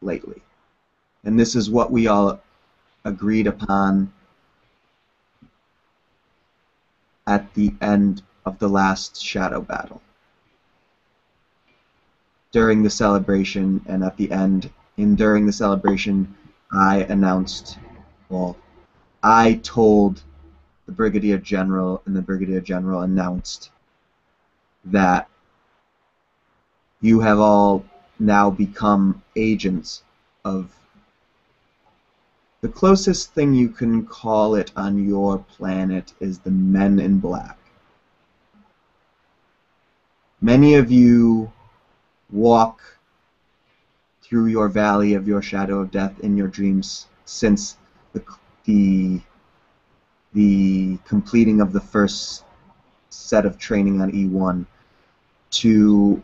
lately. And this is what we all agreed upon at the end of the last shadow battle. During the celebration, and at the end, during the celebration, I announced, well, I told the Brigadier General, and the Brigadier General announced that you have all now become agents of the closest thing you can call it on your planet is the Men in Black. Many of you walk through your valley of your shadow of death in your dreams since the completing of the first set of training on E1 to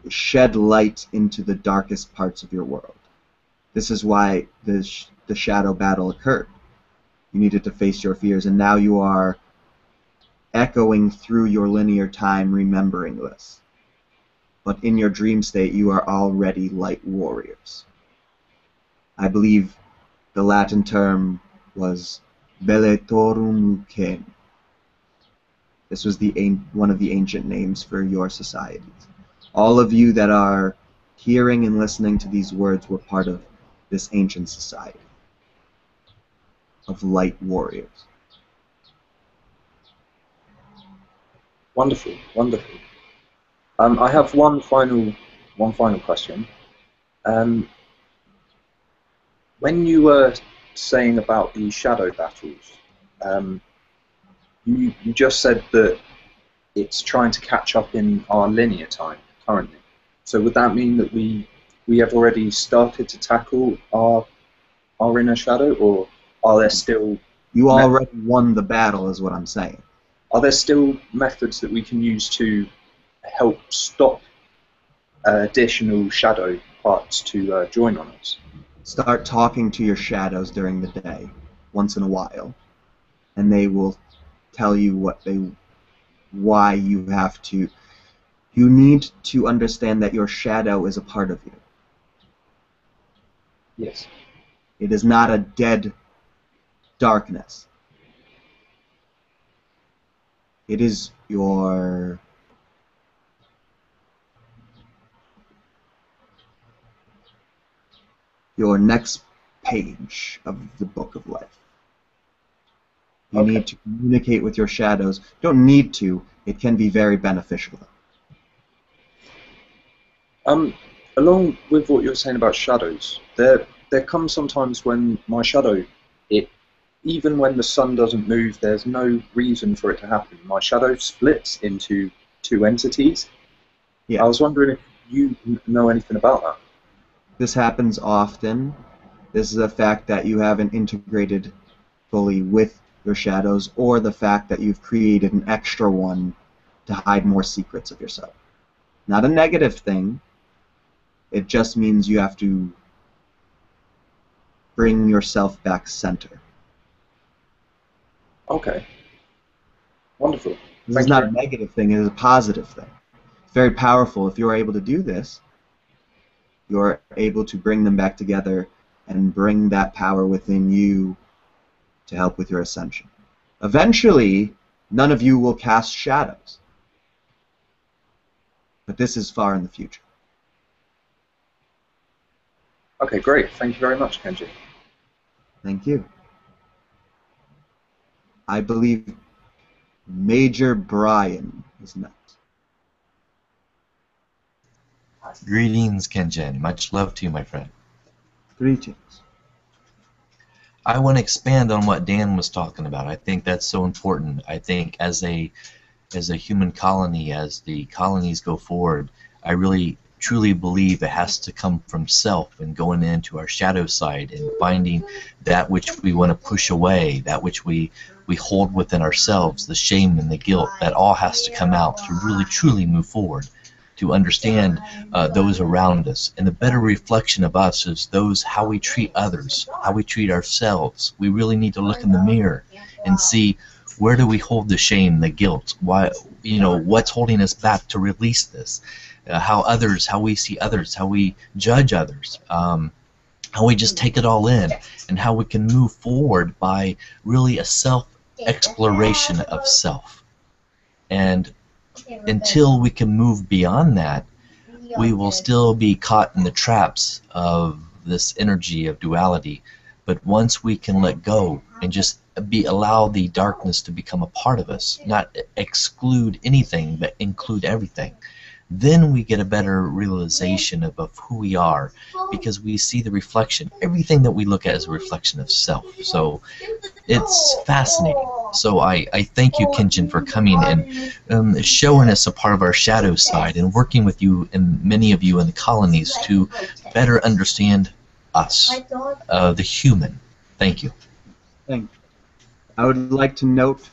shed light into the darkest parts of your world. This is why the shadow battle occurred. You needed to face your fears, and now you are echoing through your linear time remembering this. But in your dream state, you are already light warriors. I believe the Latin term was Beletorum Lucem. This was one of the ancient names for your societies. All of you that are hearing and listening to these words were part of this ancient society of light warriors. Wonderful, wonderful. I have one final question. When you were saying about the shadow battles, you just said that it's trying to catch up in our linear time currently. So would that mean that we have already started to tackle our inner shadow, or are there still... You already won the battle is what I'm saying. Are there still methods that we can use to help stop additional shadow parts to join on us? Start talking to your shadows during the day, once in a while, and they will tell you why you have to. You need to understand that your shadow is a part of you. Yes. It is not a dead darkness. It is your next page of the book of life. You need to communicate with your shadows. You don't need to. It can be very beneficial. Along with what you were saying about shadows, there comes sometimes when my shadow, even when the sun doesn't move, there's no reason for it to happen. My shadow splits into two entities. Yeah. I was wondering if you know anything about that. This happens often. This is a fact that you haven't integrated fully with your shadows, or the fact that you've created an extra one to hide more secrets of yourself. Not a negative thing. It just means you have to bring yourself back center. Okay. Wonderful. This is not a negative thing, it is a positive thing. It's very powerful. If you're able to do this, you're able to bring them back together and bring that power within you to help with your ascension. Eventually, none of you will cast shadows. But this is far in the future. Okay, great. Thank you very much, Kenji. Thank you. I believe Major Brian is next. Greetings, Kenjen. Much love to you, my friend. Greetings. I want to expand on what Dan was talking about. I think that's so important. I think as a as a human colony, as the colonies go forward, I really truly believe it has to come from self and going into our shadow side and finding that which we want to push away, that which we hold within ourselves, the shame and the guilt. That all has to come out to really truly move forward, to understand those around us. And the better reflection of us is those, how we treat others, how we treat ourselves. We really need to look in the mirror and see, where do we hold the shame, the guilt? Why, what's holding us back to release this? How we see others, how we judge others, how we just take it all in, and how we can move forward by really a self-exploration of self. And until we can move beyond that, we will still be caught in the traps of this energy of duality. But once we can let go and just allow the darkness to become a part of us, not exclude anything, but include everything, then we get a better realization of who we are, because we see the reflection. Everything that we look at is a reflection of self. So it's fascinating. So I thank you, Kenshin, for coming and showing us a part of our shadow side and working with you and many of you in the colonies to better understand us, the human. Thank you. Thank you. I would like to note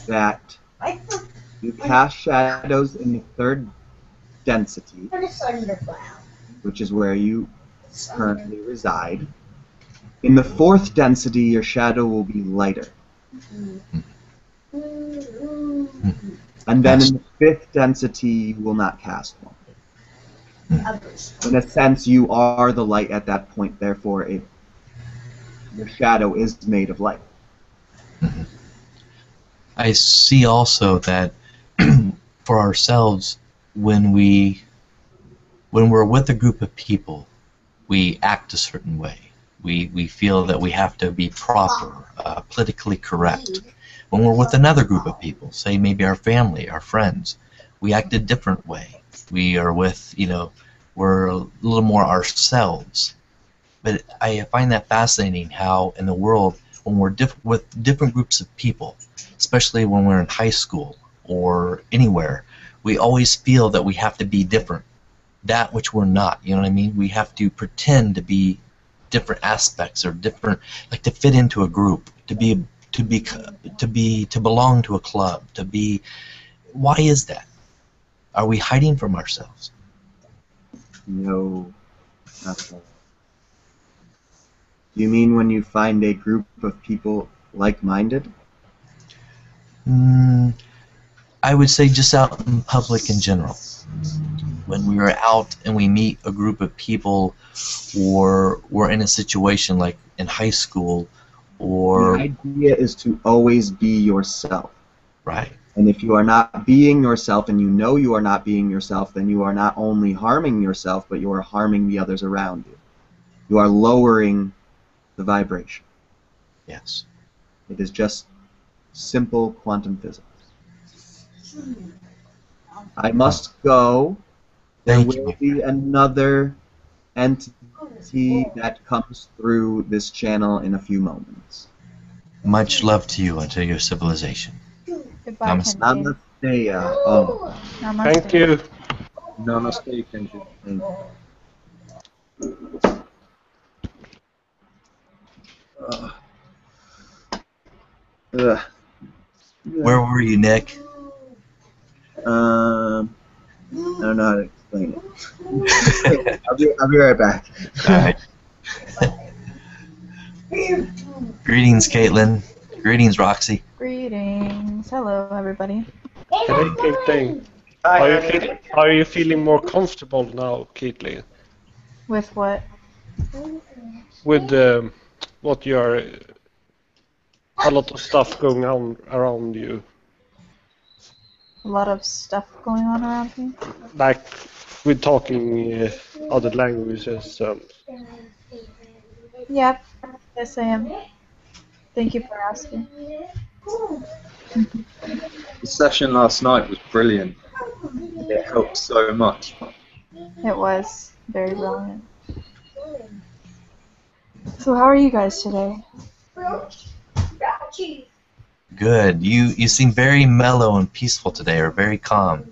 that you cast shadows in the third density, which is where you currently reside. In the fourth density, your shadow will be lighter. And then in the fifth density, you will not cast one. In a sense, you are the light at that point, therefore your shadow is made of light. I see also that for ourselves, when we're with a group of people, we act a certain way. We feel that we have to be proper, politically correct. When we're with another group of people, say maybe our family, our friends, we act a different way. We are with, we're a little more ourselves. But I find that fascinating how in the world, when we're with different groups of people, especially when we're in high school or anywhere, we always feel that we have to be different, that which we're not. You know what I mean? We have to pretend to be different aspects or different, like to fit into a group, to belong to a club, to be. Why is that? Are we hiding from ourselves? No, not at all. Do you mean when you find a group of people like-minded? I would say just out in public in general. When we are out and we meet a group of people, or we're in a situation like in high school, or... The idea is to always be yourself. Right. And if you are not being yourself, and you know you are not being yourself, then you are not only harming yourself, but you are harming the others around you. You are lowering the vibration. Yes. It is just simple quantum physics. I must go. There Thank will you. be another entity that comes through this channel in a few moments. Much love to you and to your civilization. Goodbye, Namaste. Kenji. Namaste. Namaste. Thank you. Namaste, Kenji. Thank you. Ugh. Where were you, Nick? I don't know how to explain it. I'll be right back. All right. Greetings, Caitlin. Greetings, Roxy. Greetings. Hello, everybody. Caitlin. Are you feeling more comfortable now, Caitlin? With what? With what you are, a lot of stuff going on around you. A lot of stuff going on around me? Like with talking other languages. Yep. Yes, I am. Thank you for asking. The session last night was brilliant. It helped so much. It was very brilliant. So how are you guys today? Good. You seem very mellow and peaceful today, or very calm.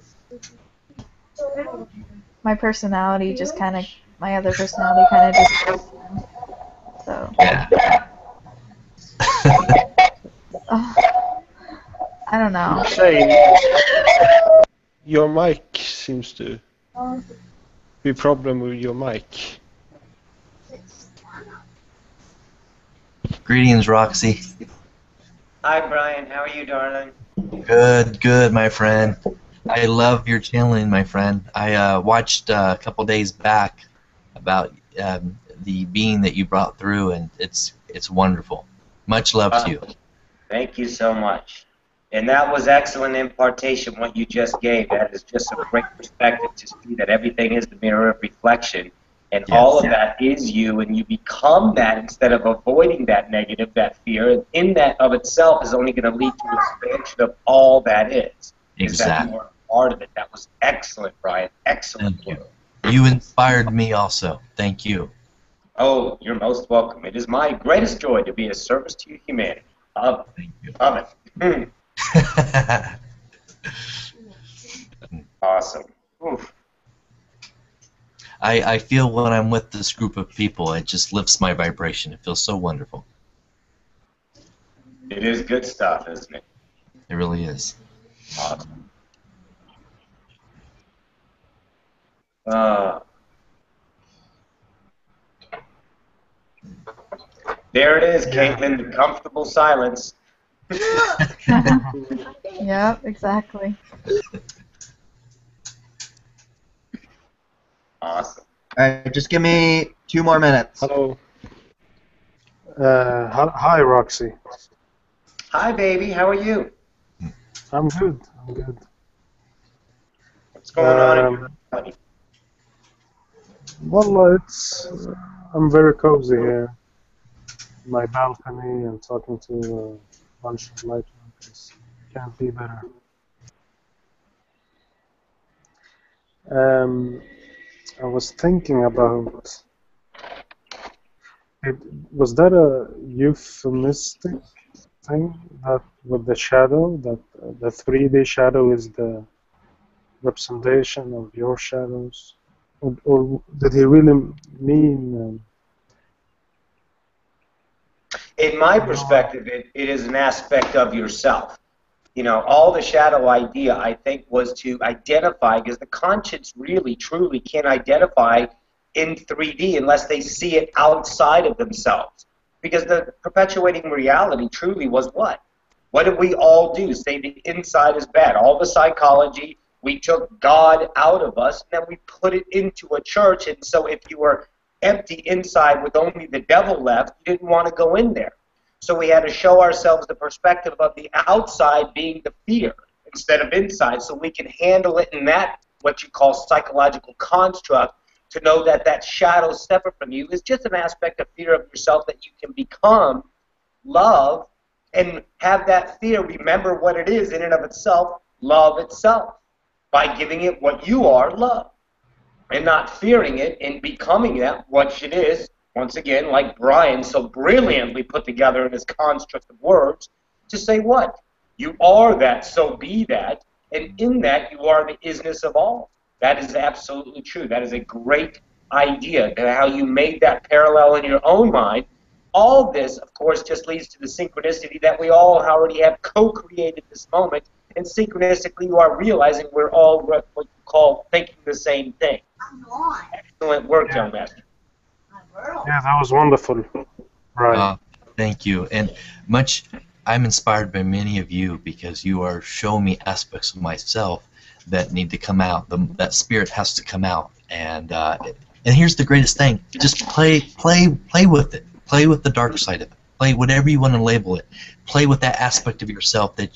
My personality just kind of, my other personality kind of just, so. Yeah. I don't know. Shane, your mic seems to be a problem with your mic. Greetings, Roxy. Hi, Brian. How are you, darling? Good, good, my friend. I love your channeling, my friend. I watched a couple days back about the being that you brought through, and it's wonderful. Much love to you. Thank you so much. And that was excellent impartation, what you just gave. That is just a great perspective to see that everything is the mirror of reflection. And Yes. all of that is you, and you become that instead of avoiding that negative, that fear. And in that of itself is only going to lead to an expansion of all that is. Is that Exactly. you are part of it. That was excellent, Brian. Excellent. Thank you. You inspired me also. Thank you. Oh, you're most welcome. It is my greatest joy to be of service to your humanity. Love Thank you. it. Awesome. Oof. I feel when I'm with this group of people, it just lifts my vibration. It feels so wonderful. It is good stuff, isn't it? It really is. Awesome. There it is, Caitlin, the comfortable silence. Yep, exactly. Awesome. Alright, just give me 2 more minutes. Hello. Hi, Roxy. Hi, baby. How are you? I'm good. I'm good. What's going on in your body? Well, I'm very cozy here. My balcony and talking to a bunch of light workers. Can't be better. I was thinking about it. Was that a euphemistic thing that with the shadow, that the 3D shadow is the representation of your shadows? Or did he really mean? In my perspective, it is an aspect of yourself. You know, all the shadow idea, I think, was to identify, because the conscience really, truly can't identify in 3D unless they see it outside of themselves. Because the perpetuating reality truly was what? What did we all do? Say the inside is bad. All the psychology, we took God out of us, and then we put it into a church. And so if you were empty inside with only the devil left, you didn't want to go in there. So we had to show ourselves the perspective of the outside being the fear instead of inside, so we can handle it in that, what you call psychological construct, to know that that shadow separate from you is just an aspect of fear of yourself that you can become love and have that fear remember what it is in and of itself, love itself, by giving it what you are, love, and not fearing it and becoming that, what it is. Once again, like Brian so brilliantly put together in his construct of words, to say what? You are that, so be that, and in that you are the isness of all. That is absolutely true. That is a great idea, and how you made that parallel in your own mind. All this, of course, just leads to the synchronicity that we all already have co-created this moment, and synchronistically you are realizing we're all what you call thinking the same thing. Excellent work, young master. Yeah, that was wonderful. Right. Thank you. And I'm inspired by many of you because you are showing me aspects of myself that need to come out. That spirit has to come out. And here's the greatest thing: just play with it. Play with the dark side of it. Play whatever you want to label it. Play with that aspect of yourself that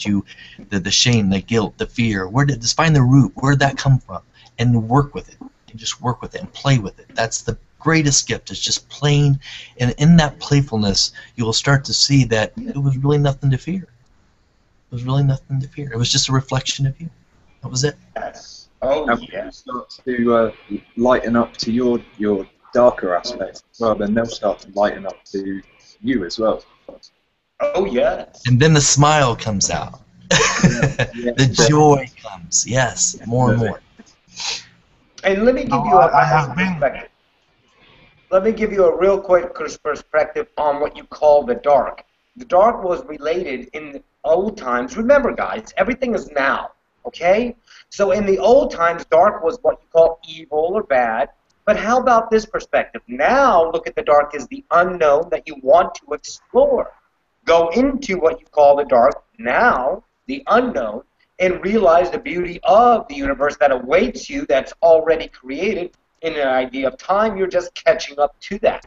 the shame, the guilt, the fear. Just find the root. Where did that come from? And work with it. And just work with it and play with it. That's the greatest gift, is just playing, and in that playfulness you will start to see that it was really nothing to fear. It was really nothing to fear. It was just a reflection of you. That was it. Yes. Oh, And when you yes. start to lighten up to your darker aspects as well, then they'll start to lighten up to you as well. Oh, yes. And then the smile comes out. The joy comes. Yes, more and more. And let me give you a perspective. Let me give you a real quick perspective on what you call the dark. The dark was related in the old times. Remember, guys, everything is now, okay? So in the old times, dark was what you call evil or bad. But how about this perspective? Now, look at the dark as the unknown that you want to explore. Go into what you call the dark now, the unknown, and realize the beauty of the universe that awaits you that's already created in an idea of time. You're just catching up to that.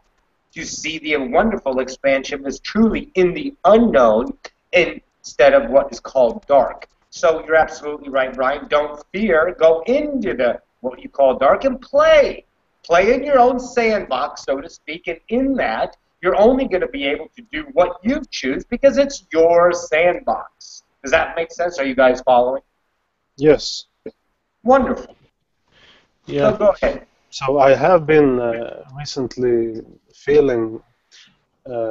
To see the wonderful expansion is truly in the unknown instead of what is called dark. So you're absolutely right, Brian. Don't fear. Go into the what you call dark and play. Play in your own sandbox, so to speak, and in that, you're only going to be able to do what you choose because it's your sandbox. Does that make sense? Are you guys following? Yes. Wonderful. Yeah. So go ahead. So I have been recently feeling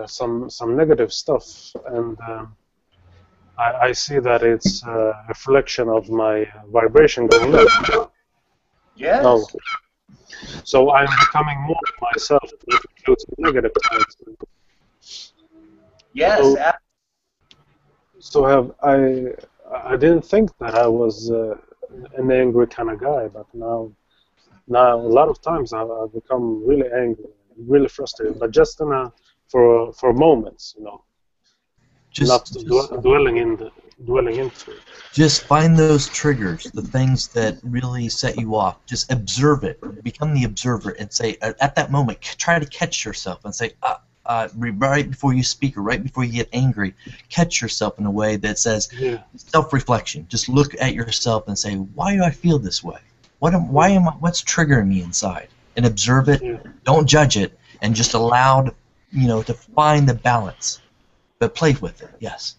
some negative stuff, and I see that it's a reflection of my vibration going up. Yes. Oh. So I'm becoming more myself, which includes negative times. Yes. So have I didn't think that I was an angry kind of guy, but now a lot of times I've become really angry, really frustrated, but just for moments, you know, not dwelling into it. Just find those triggers, the things that really set you off. Just observe it. Become the observer and say, at that moment, try to catch yourself and say, right before you speak or right before you get angry, catch yourself in a way that says self-reflection. Just look at yourself and say, why do I feel this way? What's triggering me inside? And observe it. Yeah. Don't judge it, and just allow to find the balance. But play with it. Yes.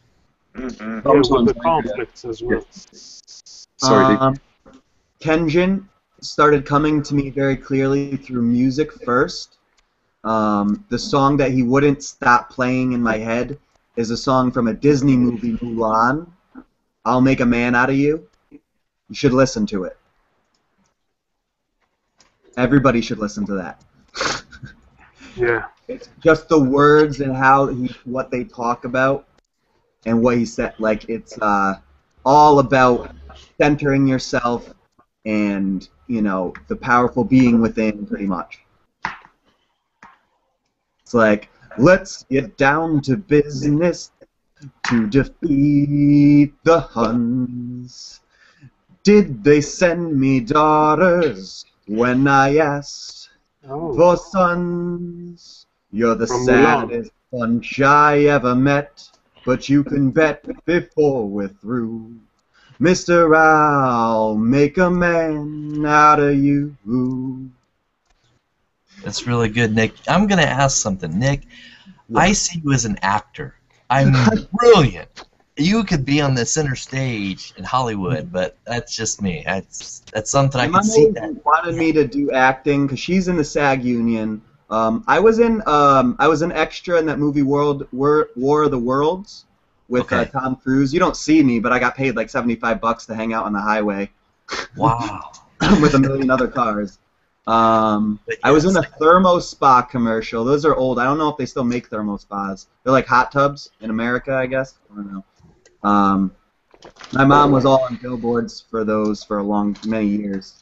Mm-hmm. Yeah, with the conflicts as well. Sorry. Kenjin started coming to me very clearly through music first. The song that he wouldn't stop playing in my head is a song from a Disney movie, Mulan. I'll Make a Man Out of You. You should listen to it. Everybody should listen to that. Yeah. It's just the words and what they talk about and what he said. Like, it's all about centering yourself and, the powerful being within, pretty much. It's like, let's get down to business to defeat the Huns. Did they send me daughters when I asked for sons? You're the saddest bunch I ever met, but you can bet before we're through, Mr. I'll make a man out of you. That's really good, Nick. I'm going to ask something. Nick, I see you as an actor. I'm brilliant. You could be on the center stage in Hollywood, but that's just me. That's something I can see. My mom wanted me to do acting because she's in the SAG union. I was an extra in that movie War of the Worlds with Tom Cruise. You don't see me, but I got paid like $75 to hang out on the highway. Wow. With a million other cars. I was in a Thermo Spa commercial. Those are old. I don't know if they still make Thermo Spas. They're like hot tubs in America, I guess. I don't know. My mom was all on billboards for those for many years.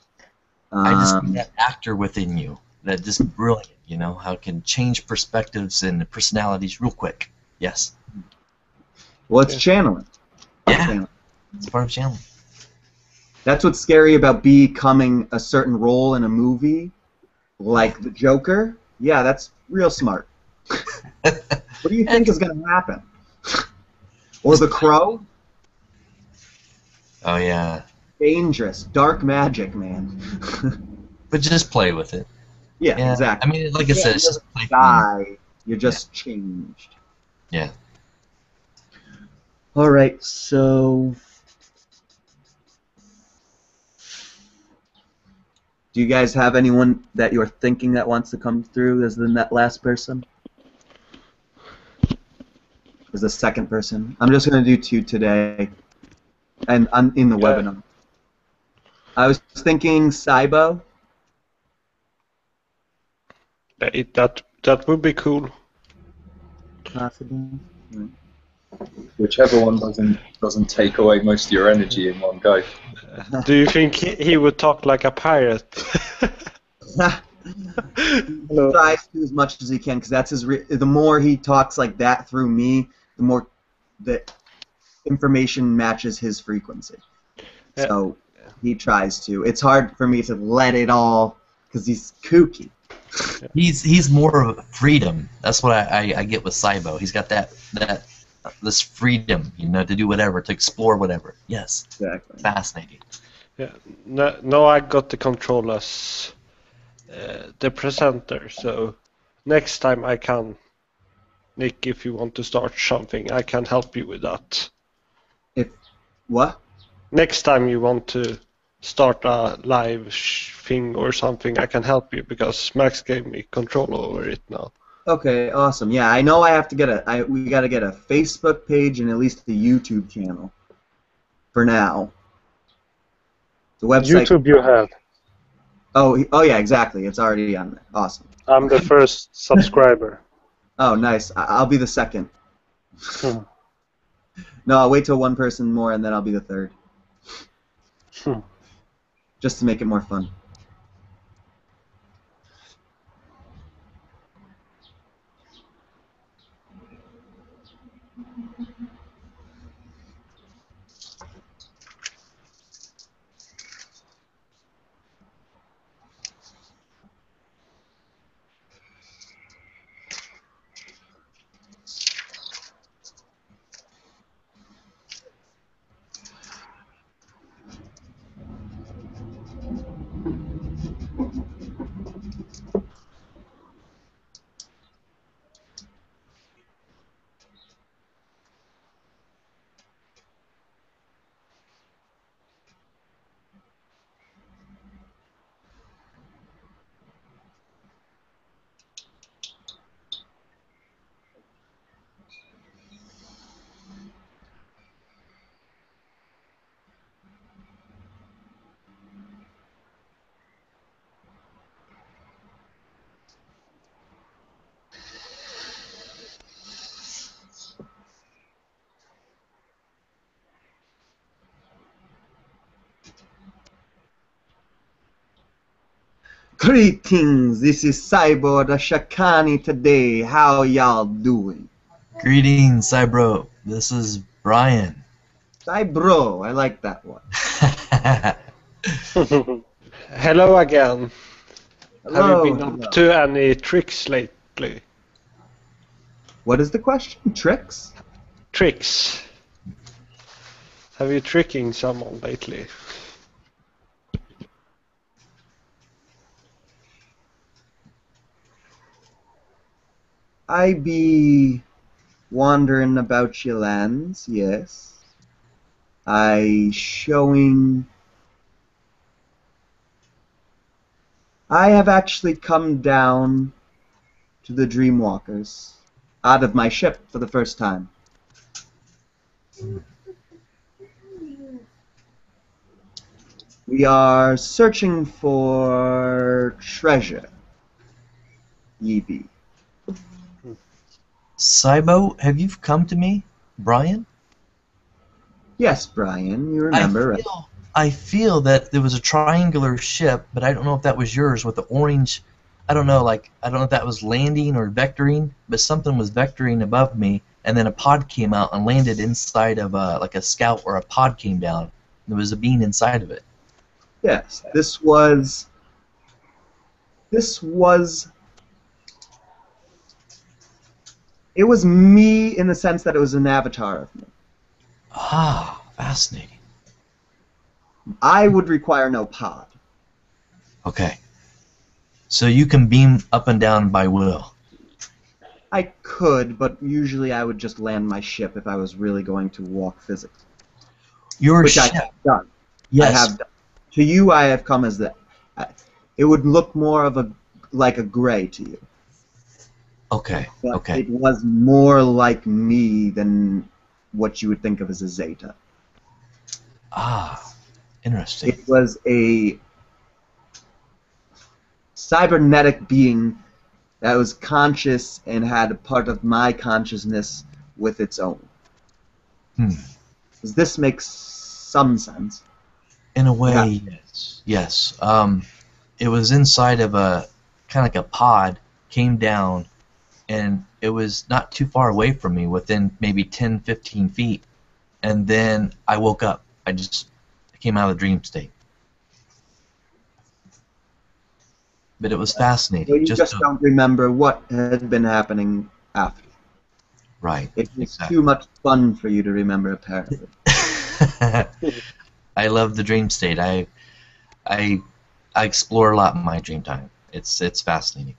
I just see that actor within you. That just brilliant, how it can change perspectives and personalities real quick. Yes. Well, it's channeling. Yeah. It's part of channeling. That's what's scary about becoming a certain role in a movie, like the Joker. Yeah, that's real smart. What do you think is going to happen? Or the Crow? Oh, yeah. Dangerous. Dark magic, man. But just play with it. Yeah, exactly. I mean, like I said, it's just play. Die. You're just changed. Yeah. All right, so... Do you guys have anyone that you're thinking that wants to come through as the last person? as a second person. I'm just going to do 2 today, and in the webinar. I was thinking Cybo. That would be cool. Possible. Right. Whichever one doesn't take away most of your energy in one go. Do you think he would talk like a pirate? He tries to as much as he can, because that's the more he talks like that through me, the more the information matches his frequency. Yeah. So he tries to. It's hard for me to let it all, because he's kooky. He's more of freedom. That's what I get with Cybo. He's got this freedom, to do whatever, to explore whatever. Yes. Exactly. Fascinating. Yeah. No, I got the control as the presenter. So next time I can, Nick, if you want to start something, I can help you with that. What? Next time you want to start a live thing or something, I can help you, because Max gave me control over it now. Okay, awesome. Yeah, I know I have to get we got to get a Facebook page and at least a YouTube channel for now. The website. YouTube you have. Oh yeah, exactly. It's already on there. Awesome. I'm the first subscriber. Oh, nice. I'll be the second. No, I'll wait till one person more and then I'll be the third. Just to make it more fun. Greetings, this is Cyborg the Shakani today. How y'all doing? Greetings, Cybro. This is Brian. Cybro, I like that one. Hello again. Hello, Have you been up to any tricks lately? What is the question? Tricks? Tricks. Have you tricking someone lately? I be wandering about your lands, yes. I have actually come down to the Dreamwalkers out of my ship for the first time. We are searching for treasure, ye be. Cybo, have you come to me, Brian? Yes, Brian, you remember, right? I feel that there was a triangular ship, but I don't know if that was yours with the orange. I don't know if that was landing or vectoring, but something was vectoring above me, and then a pod came out and landed inside of like a scout, or a pod came down. There was a being inside of it. Yes, this was it was me in the sense that it was an avatar of me. Ah, fascinating. I would require no pod. Okay. So you can beam up and down by will. I could, but usually I would just land my ship if I was really going to walk physically. Your Which ship. I have done. Yes. I have done. To you, I have come as the. It would look more of like a gray to you. Okay. But Okay. it was more like me than what you would think of as a Zeta. Ah, interesting. It was a cybernetic being that was conscious and had a part of my consciousness with its own. Hmm. Does this make some sense? In a way, Yeah. yes. Yes. It was inside of a kind of like a pod, came down, and it was not too far away from me, within maybe 10, 15 feet. And then I woke up. I just came out of the dream state. But it was So fascinating. you just don't remember what had been happening after. Right. It was Exactly. too much fun for you to remember, apparently. I love the dream state. I explore a lot in my dream time. It's fascinating.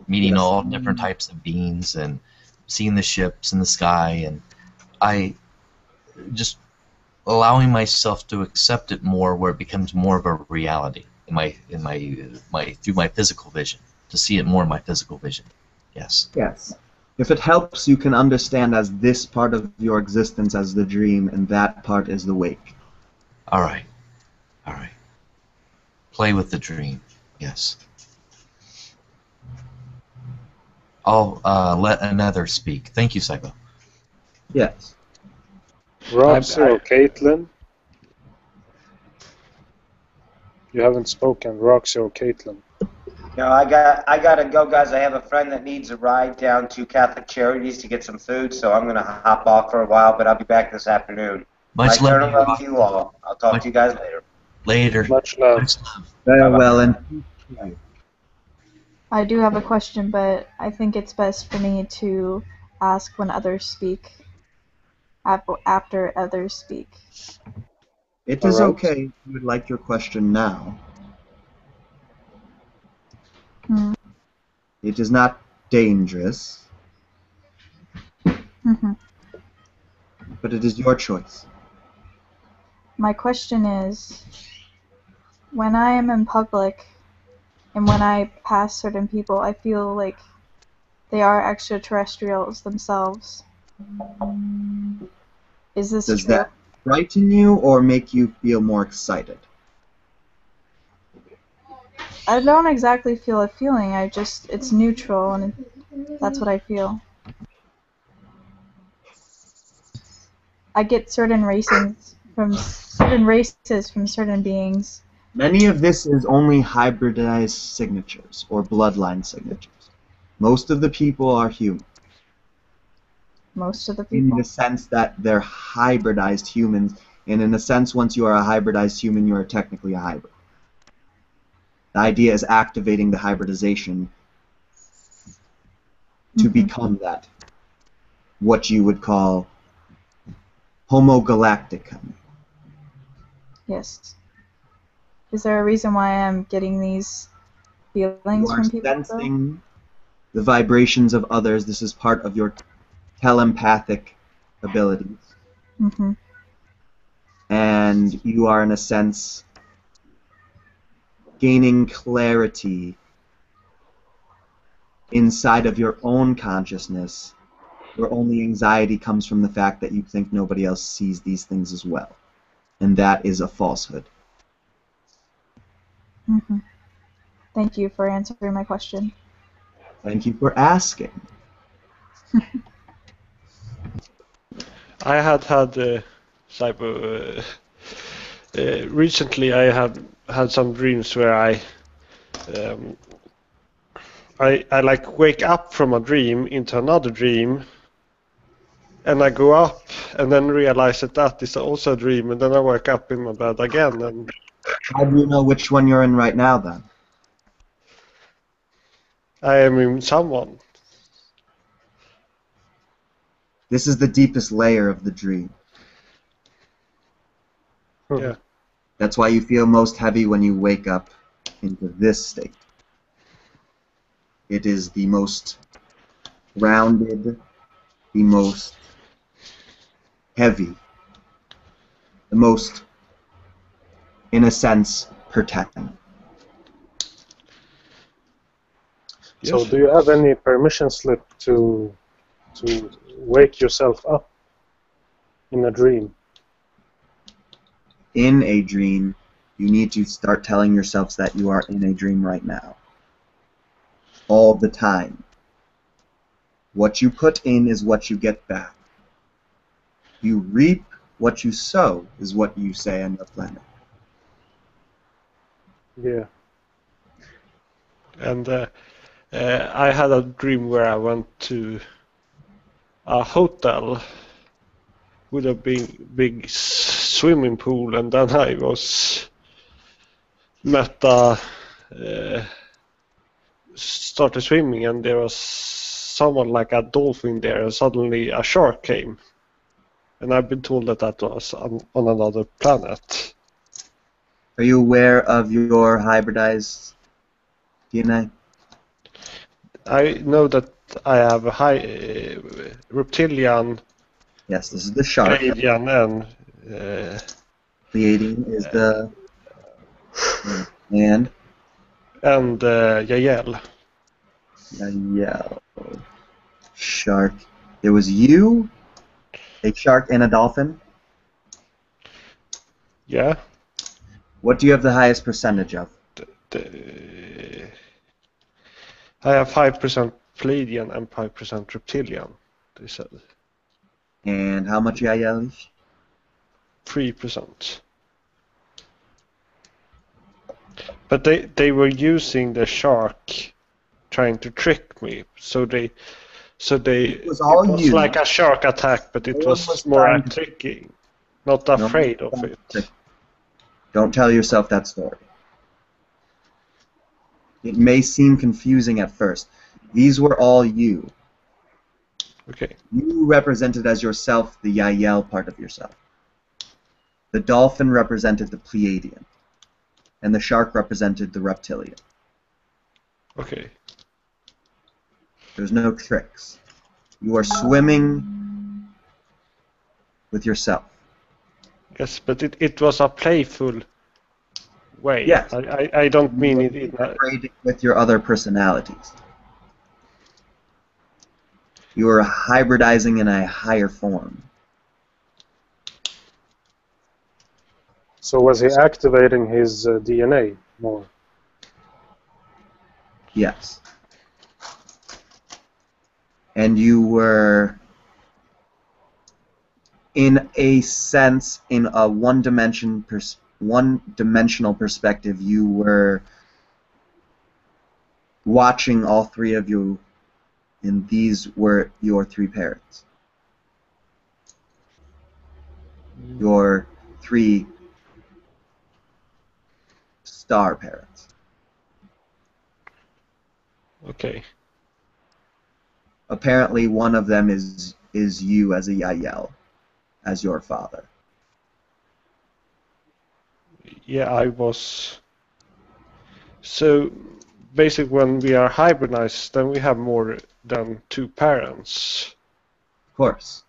Meeting Yes. all different types of beings and seeing the ships in the sky, and I just allowing myself to accept it more, where it becomes more of a reality in my through my physical vision, to see it more in my physical vision. Yes. Yes. If it helps, you can understand as this part of your existence as the dream, and that part is the wake. All right. All right. Play with the dream. Yes. I'll let another speak. Thank you, Psycho. Yes. Roxy or Caitlin? You haven't spoken, Roxy or Caitlin. No, I gotta go, guys. I have a friend that needs a ride down to Catholic Charities to get some food, so I'm gonna hop off for a while, but I'll be back this afternoon. Much My love, eternal love to you all. I'll talk to you guys later. Later. Much love. Much love. Very Bye-bye. well, and I do have a question, but I think it's best for me to ask when others speak, after others speak. it All is right. okay if you would like your question now. Hmm. It is not dangerous, Hmm. but it is your choice. My question is, when I am in public and when I pass certain people, I feel like they are extraterrestrials themselves. Is this Does true? that frighten you or make you feel more excited? I don't exactly feel a feeling. It's neutral, and that's what I feel. I get certain races from certain beings. Many of this is only hybridized signatures or bloodline signatures. Most of the people are human, Most of the in people. the sense that they're hybridized humans, and in a sense, once you are a hybridized human, you are technically a hybrid. The idea is activating the hybridization to become that, what you would call Homo galacticum. Yes. Is there a reason why I'm getting these You feelings are from people, though? sensing the vibrations of others. This is part of your telepathic abilities. Mm-hmm. And you are, in a sense, gaining clarity inside of your own consciousness, where only anxiety comes from the fact that you think nobody else sees these things as well. And that is a falsehood. Mm-hmm. Thank you for answering my question. Thank you for asking. I had cyber. Recently, I have had some dreams where um, I like wake up from a dream into another dream, and I go up and then realize that is also a dream, and then I wake up in my bed again, and How do you know which one you're in right now, then? I am in someone. This is the deepest layer of the dream. Yeah. That's why you feel most heavy when you wake up into this state. It is the most grounded, the most heavy, the most, in a sense, protecting. So Yes. do you have any permission slip to wake yourself up in a dream? In a dream, you need to start telling yourselves that you are in a dream right now. All the time. What you put in is what you get back. You reap what you sow, is what you say on your planet. Yeah. And I had a dream where I went to a hotel with a big swimming pool, and then I started swimming, and there was someone like a dolphin there, and suddenly a shark came. And I've been told that was on another planet. Are you aware of your hybridized DNA? I know that I have a high reptilian, Yes, this is the shark. Pleiadian, and Pleiadian is the and Yael. yeah, shark. There was you, a shark, and a dolphin. Yeah. What do you have the highest percentage of? I have 5% Pleiadian and 5% reptilian, they said. And how much Yael? 3%. But they were using the shark trying to trick me, so it was you. like a shark attack, but it No one was was more trying to- tricking, not No one afraid was of trying it. to trick. Don't tell yourself that story. It may seem confusing at first. These were all you. Okay. You represented as yourself the Yael part of yourself. The dolphin represented the Pleiadian. And the shark represented the reptilian. Okay. There's no tricks. You are swimming with yourself. Yes, but it was a playful way. Yes. I don't mean it in a... Integrating with your other personalities. You are hybridizing in a higher form. So was he activating his DNA more? Yes. And you were, in a sense, in a one-dimensional perspective, you were watching all three of you, and these were your three parents. Your three star parents. Okay. Apparently, one of them is you as a Yael, as your father. Yeah, I was... So, basically, when we are hybridized, then we have more than two parents. Of course.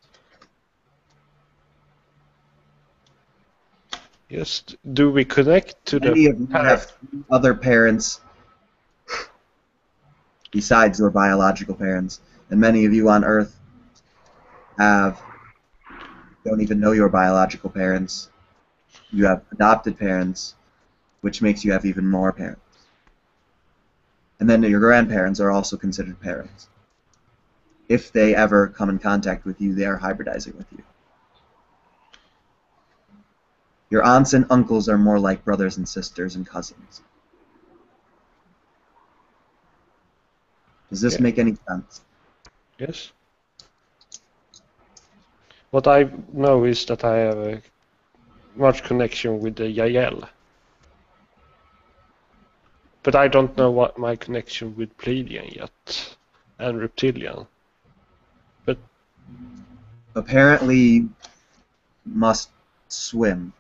Yes. Do we connect to Many the of you have three other parents besides your biological parents, and many of you on Earth don't even know your biological parents. You have adopted parents, which makes you have even more parents. And then your grandparents are also considered parents. If they ever come in contact with you, they are hybridizing with you. Your aunts and uncles are more like brothers and sisters and cousins. Does this make any sense? Yes. What I know is that I have a much connection with the Yael. But I don't know what my connection with Pleiadian yet, and Reptilian. But apparently, you must swim.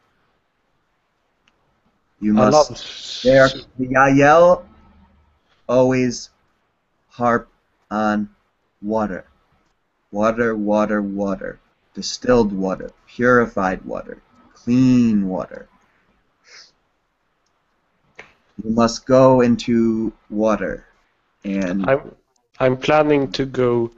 You must. The Yael always harp on water. Water, water, water. Distilled water, purified water, clean water. You must go into water. And I'm planning to go,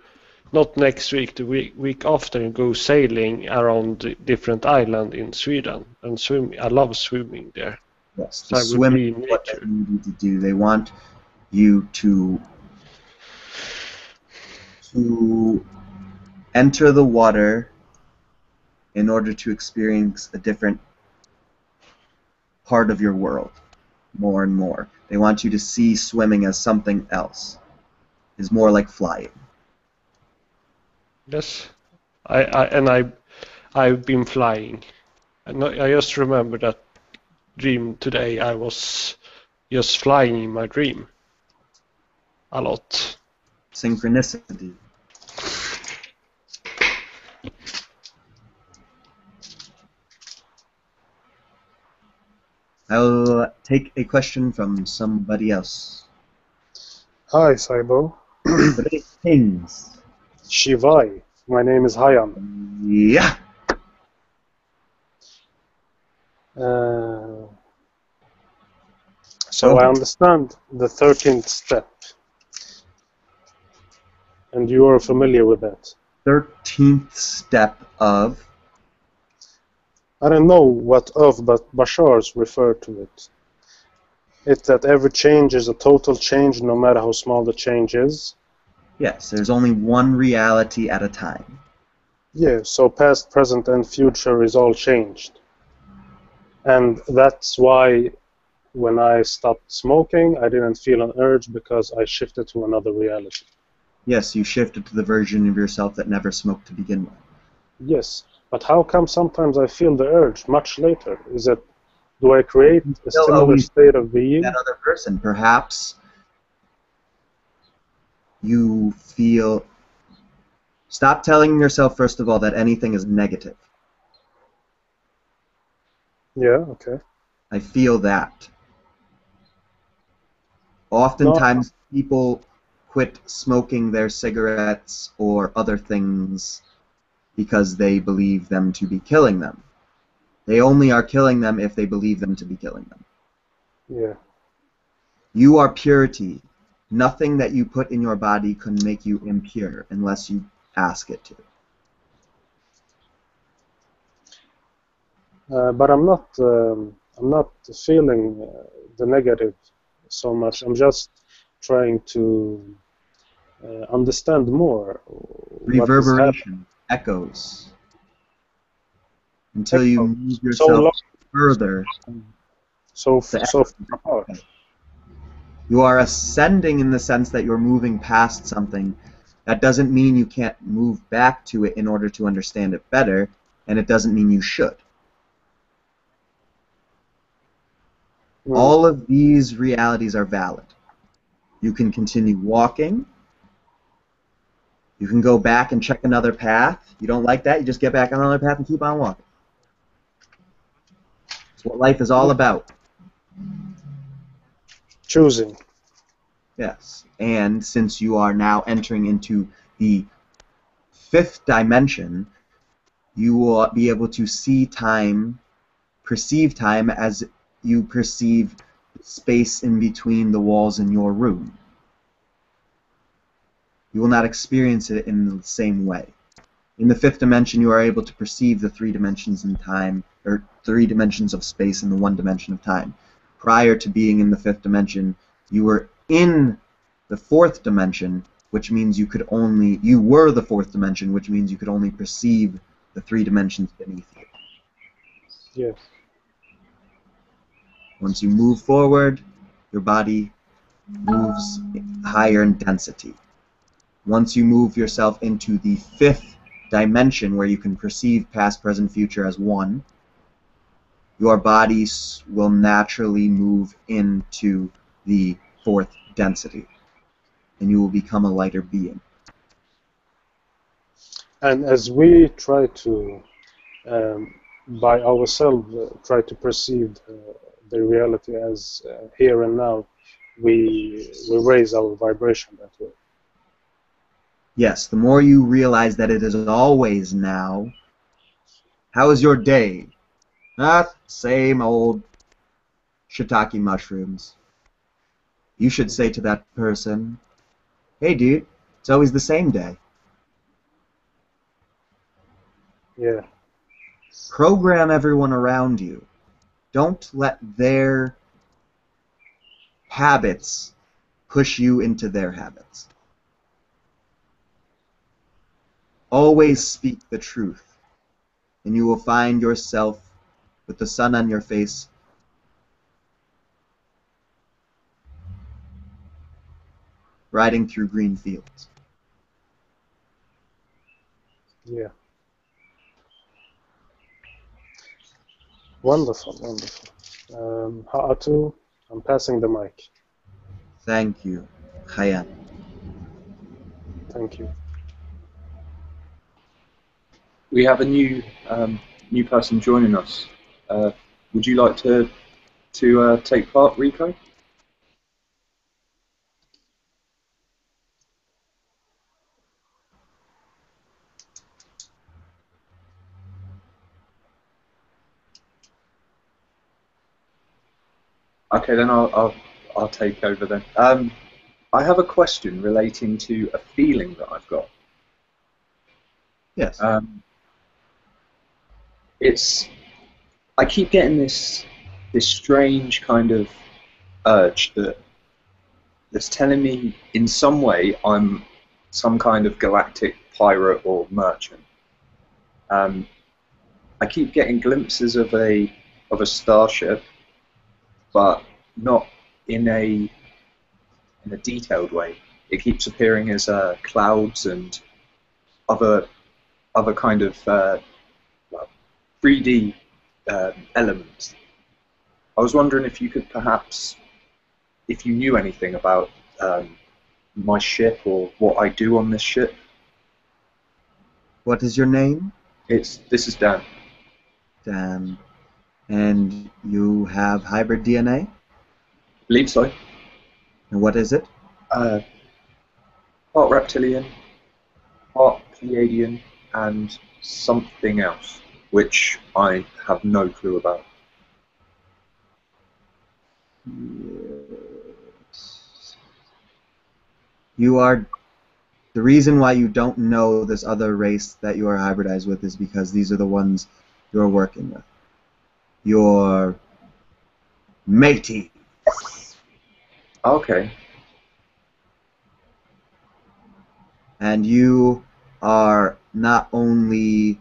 not next week, the week after, and go sailing around the different island in Sweden and swim. I love swimming there. yes, So the I would be swimming in is what they nature. need you to do. They want you to enter the water in order to experience a different part of your world more and more. They want you to see swimming as something else. It's more like flying. Yes, I've been flying. I just remember that dream today. I was just flying in my dream a lot. Synchronicity. I'll take a question from somebody else. Hi, Saibo. Greetings. Shivai. My name is Hayan. Yeah. So I understand the 13th step, and you are familiar with that. 13th step of... I don't know what of, but Bashar's referred to it. It's that every change is a total change, no matter how small the change is. Yes, there's only one reality at a time. Yeah, so past, present, and future is all changed. And that's why when I stopped smoking, I didn't feel an urge because I shifted to another reality. Yes, you shifted to the version of yourself that never smoked to begin with. Yes, but how come sometimes I feel the urge much later? Is it, do I create a Still similar always state of being? that other person. Perhaps you feel... Stop telling yourself, first of all, that anything is negative. Yeah, okay. I feel that. Oftentimes, people quit smoking their cigarettes or other things because they believe them to be killing them. They only are killing them if they believe them to be killing them. Yeah. You are purity. Nothing that you put in your body can make you impure unless you ask it to. But I'm not feeling the negative so much. I'm just trying to understand more what is happening. Reverberation, echoes, until you move So yourself long, further. so The far apart. You are ascending in the sense that you're moving past something. That doesn't mean you can't move back to it in order to understand it better, and it doesn't mean you should. All of these realities are valid. You can continue walking. You can go back and check another path. You don't like that, you just get back on another path and keep on walking. That's what life is all about. Choosing. Yes. And since you are now entering into the 5th dimension, you will be able to see time, perceive time as you perceive space in between the walls in your room. You will not experience it in the same way. In the 5th dimension, you are able to perceive the 3 dimensions in time, or 3 dimensions of space and the 1 dimension of time. Prior to being in the 5th dimension, you were in the 4th dimension, which means you were the 4th dimension, which means you could only perceive the 3 dimensions beneath you. Yes. Once you move forward, your body moves higher in density. Once you move yourself into the 5th dimension, where you can perceive past, present, future as one, your body will naturally move into the 4th density, and you will become a lighter being. And as we try to, by ourselves, try to perceive the reality as here and now, we raise our vibration that way. Yes, the more you realize that it is always now. How is your day? Same old shiitake mushrooms. You should say to that person, Hey, dude, it's always the same day. Yeah. Program everyone around you. Don't let their habits push you into their habits. Always speak the truth, and you will find yourself with the sun on your face, riding through green fields. Yeah. Wonderful, wonderful. Ha'atu, I'm passing the mic. Thank you, Khayan. Thank you. We have a new person joining us. Would you like to take part, Rico? Okay, then I'll take over then. I have a question relating to a feeling that I've got. Yes. I keep getting this strange kind of urge that's telling me in some way I'm some kind of galactic pirate or merchant. I keep getting glimpses of a starship, but not in a detailed way. It keeps appearing as clouds and other kind of 3D elements. I was wondering if you could perhaps, if you knew anything about my ship or what I do on this ship. What is your name? This is Dan. Dan. And you have hybrid DNA? Believe so. And what is it? Part reptilian, part Pleiadian, and something else, which I have no clue about. Yes. You are... The reason why you don't know this other race that you are hybridized with is because these are the ones you're working with. Your matey. Okay. And you are not only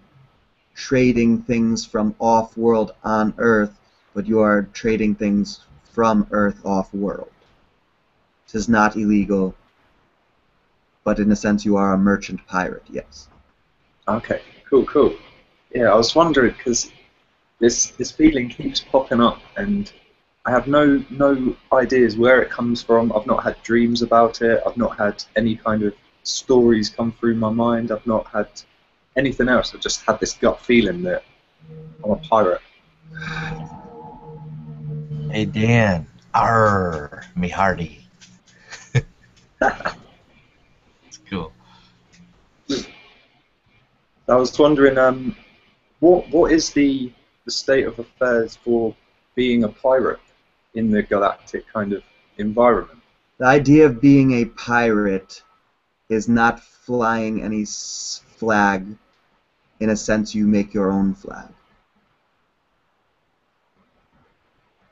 trading things from off-world on Earth, but you are trading things from Earth off-world. This is not illegal, but in a sense you are a merchant pirate, yes. Okay. Cool. Yeah, I was wondering because this feeling keeps popping up, and I have no ideas where it comes from. I've not had dreams about it. I've not had any kind of stories come through my mind. I've not had anything else. I've just had this gut feeling that I'm a pirate. Hey Dan, arr, me hearty. It's cool. I was wondering, what is the state of affairs for being a pirate in the galactic kind of environment? The idea of being a pirate is not flying any flag. In a sense, you make your own flag.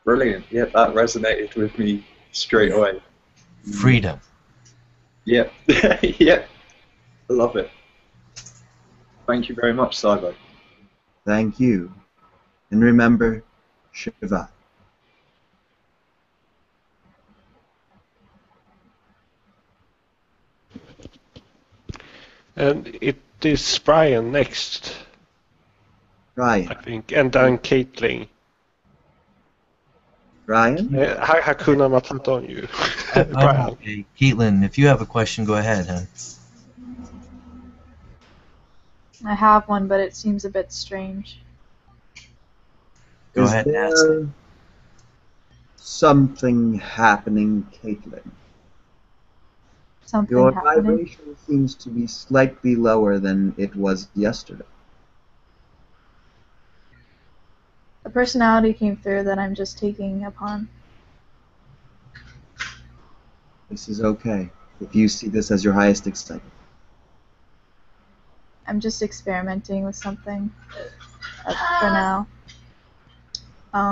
Brilliant. Yeah, that resonated with me straight away. Freedom. Yeah. Yeah. I love it. Thank you very much, Cyber. Thank you. And remember, Shiva. And it is Brian next, I Ryan. think, and then Caitlin. Ryan? Hakuna Matata on you, Brian. Okay, Caitlin, if you have a question, go ahead, huh? I have one, but it seems a bit strange. Go Is ahead and ask it. there something happening, Caitlin? Something Your happening. vibration seems to be slightly lower than it was yesterday. A personality came through that I'm just taking upon. This is okay. if you see this as your highest excitement. I'm just experimenting with something for now.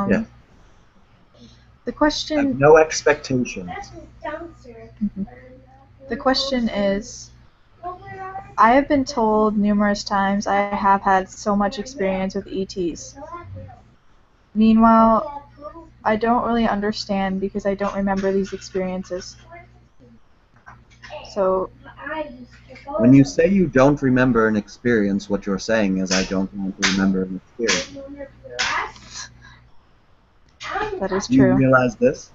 Yeah. The I have question. no expectations. Mhm. The question is, I have been told numerous times I have had so much experience with ETs. Meanwhile, I don't really understand because I don't remember these experiences. So, When you say you don't remember an experience, what you're saying is I don't want to remember an experience. that is Do you true. realize this?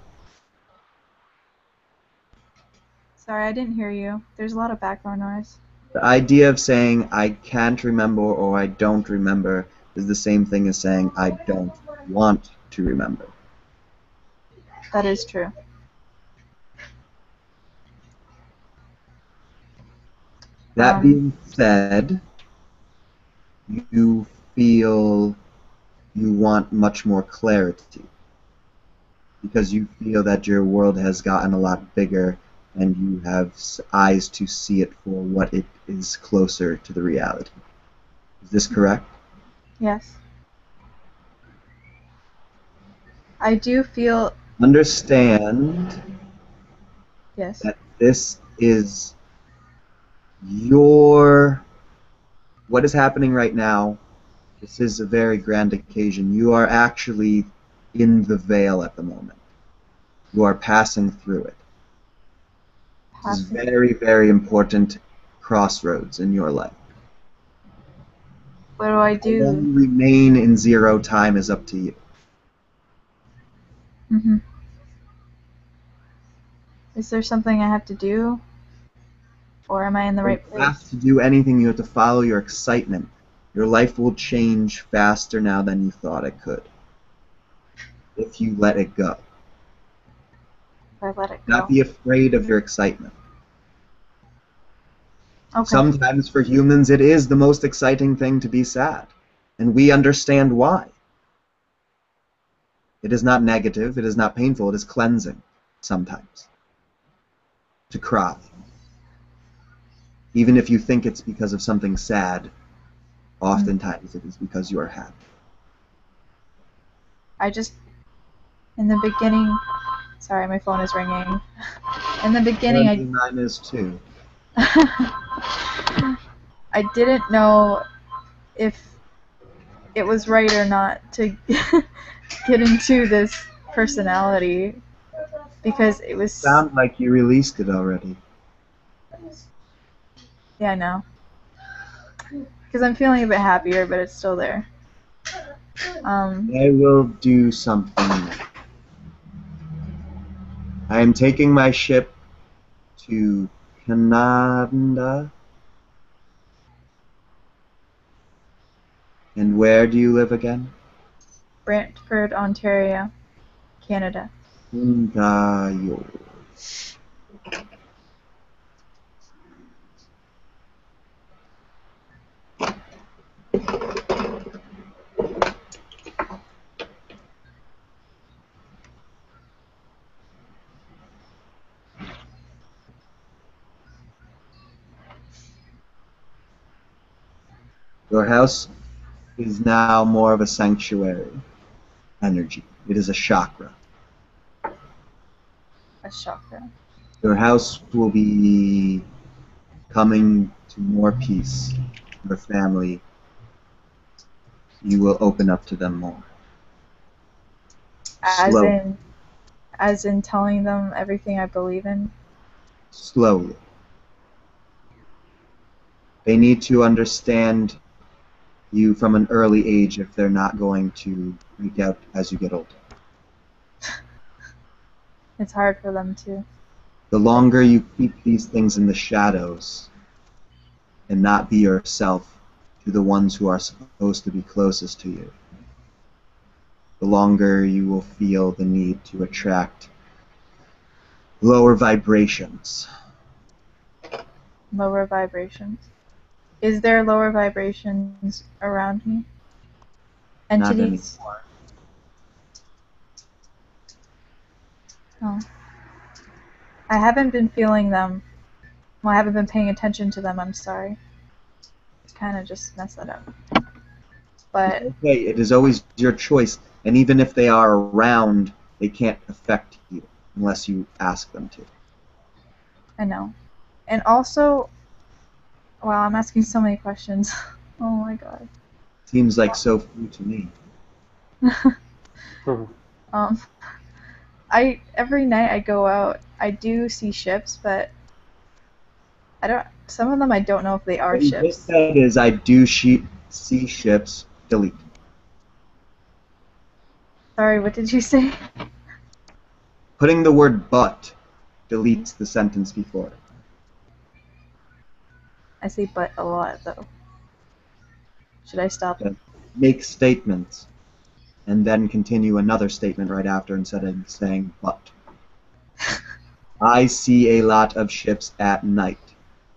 Sorry, I didn't hear you. There's a lot of background noise. The idea of saying I can't remember or I don't remember is the same thing as saying I don't want to remember. That is true. That being said, you feel you want much more clarity because you feel that your world has gotten a lot bigger and you have eyes to see it for what it is closer to the reality. Is this correct? Yes. I do feel. Understand Yes. that this is your what is happening right now. This is a very grand occasion. You are actually in the veil at the moment. You are passing through it. This is very, very important crossroads in your life. What do I How long do? you remain in zero time is up to you. Mhm. Is there something I have to do? Or am I in the You right don't have place? to do anything. You have to follow your excitement. Your life will change faster now than you thought it could if you let it go. If I let it Not go. be afraid of your excitement. Okay. Sometimes for humans it is the most exciting thing to be sad, and we understand why. It is not negative, it is not painful, it is cleansing sometimes to cry. Even if you think it's because of something sad, oftentimes it is because you are happy. I just, in the beginning, sorry, my phone is ringing. In the beginning, Apparently mine is too. I didn't know if it was right or not to get into this personality because it was. Sound like you released it already. Yeah, I know. Because I'm feeling a bit happier, but it's still there. I will do something now. I am taking my ship to Canada. And where do you live again? Brantford, Ontario, Canada. Ontario. Your house is now more of a sanctuary energy. It is a chakra. A chakra. Your house will be coming to more peace. Your family, you will open up to them more. As Slowly. in telling them everything I believe in. Slowly. They need to understand you from an early age if they're not going to freak out as you get older. It's hard for them to. The longer you keep these things in the shadows and not be yourself to the ones who are supposed to be closest to you, the longer you will feel the need to attract lower vibrations. Lower vibrations. Is there lower vibrations around me? Not Entities? anymore. Oh. I haven't been feeling them Well, I haven't been paying attention to them, I'm sorry. It's kind of just messed that up. But, Okay, it is always your choice, and even if they are around, they can't affect you unless you ask them to. I know. And also, wow, I'm asking so many questions. Oh my god. Seems like so few to me. Um, every night I go out, I do see ships, but some of them I don't know if they are What you just ships. said is, I do see ships. Delete. Sorry, what did you say? Putting the word "but" deletes the sentence before it. I say but a lot, though. Should I stop? Okay. Make statements, and then continue another statement right after instead of saying "but." I see a lot of ships at night.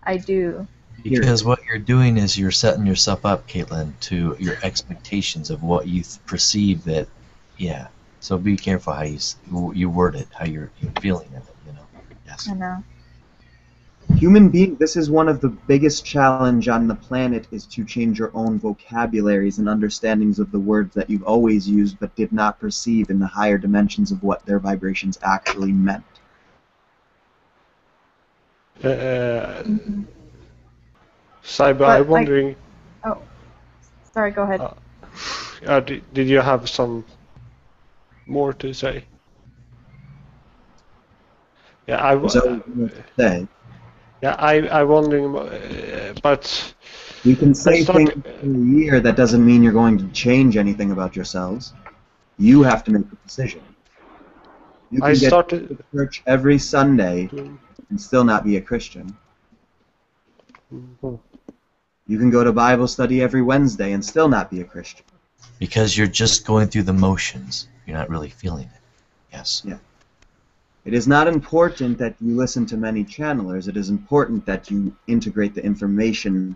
I do. Because what you're doing is you're setting yourself up, Caitlin, to your expectations of what you perceive that, yeah. So be careful how you word it, how you're feeling of it, you know. Yes. I know. Human being, this is one of the biggest challenge on the planet, is to change your own vocabularies and understandings of the words that you've always used but did not perceive in the higher dimensions of what their vibrations actually meant. Cyber, But, I'm wondering. Oh, sorry. Go ahead. Did you have some more to say? Yeah, I wondering, but you can say things for a year. That doesn't mean you're going to change anything about yourselves. You have to make a decision. You can get to church every Sunday and still not be a Christian. You can go to Bible study every Wednesday and still not be a Christian. Because you're just going through the motions. You're not really feeling it. Yes. Yeah. It is not important that you listen to many channelers. It is important that you integrate the information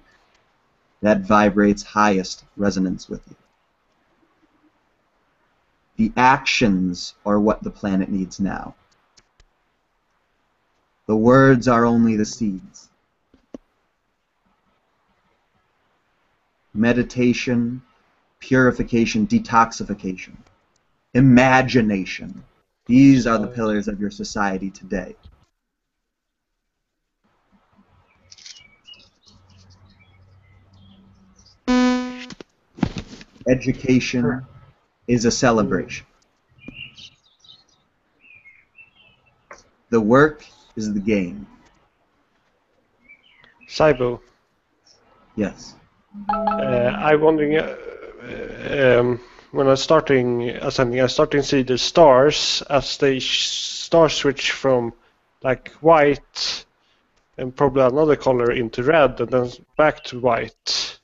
that vibrates highest resonance with you. The actions are what the planet needs now. The words are only the seeds. Meditation, purification, detoxification, imagination. These are the pillars of your society today. Education is a celebration. The work is the game. Cybo. Yes. I'm wondering, when I'm starting ascending, I start to see the stars as they star switch from like white and probably another color into red and then back to white.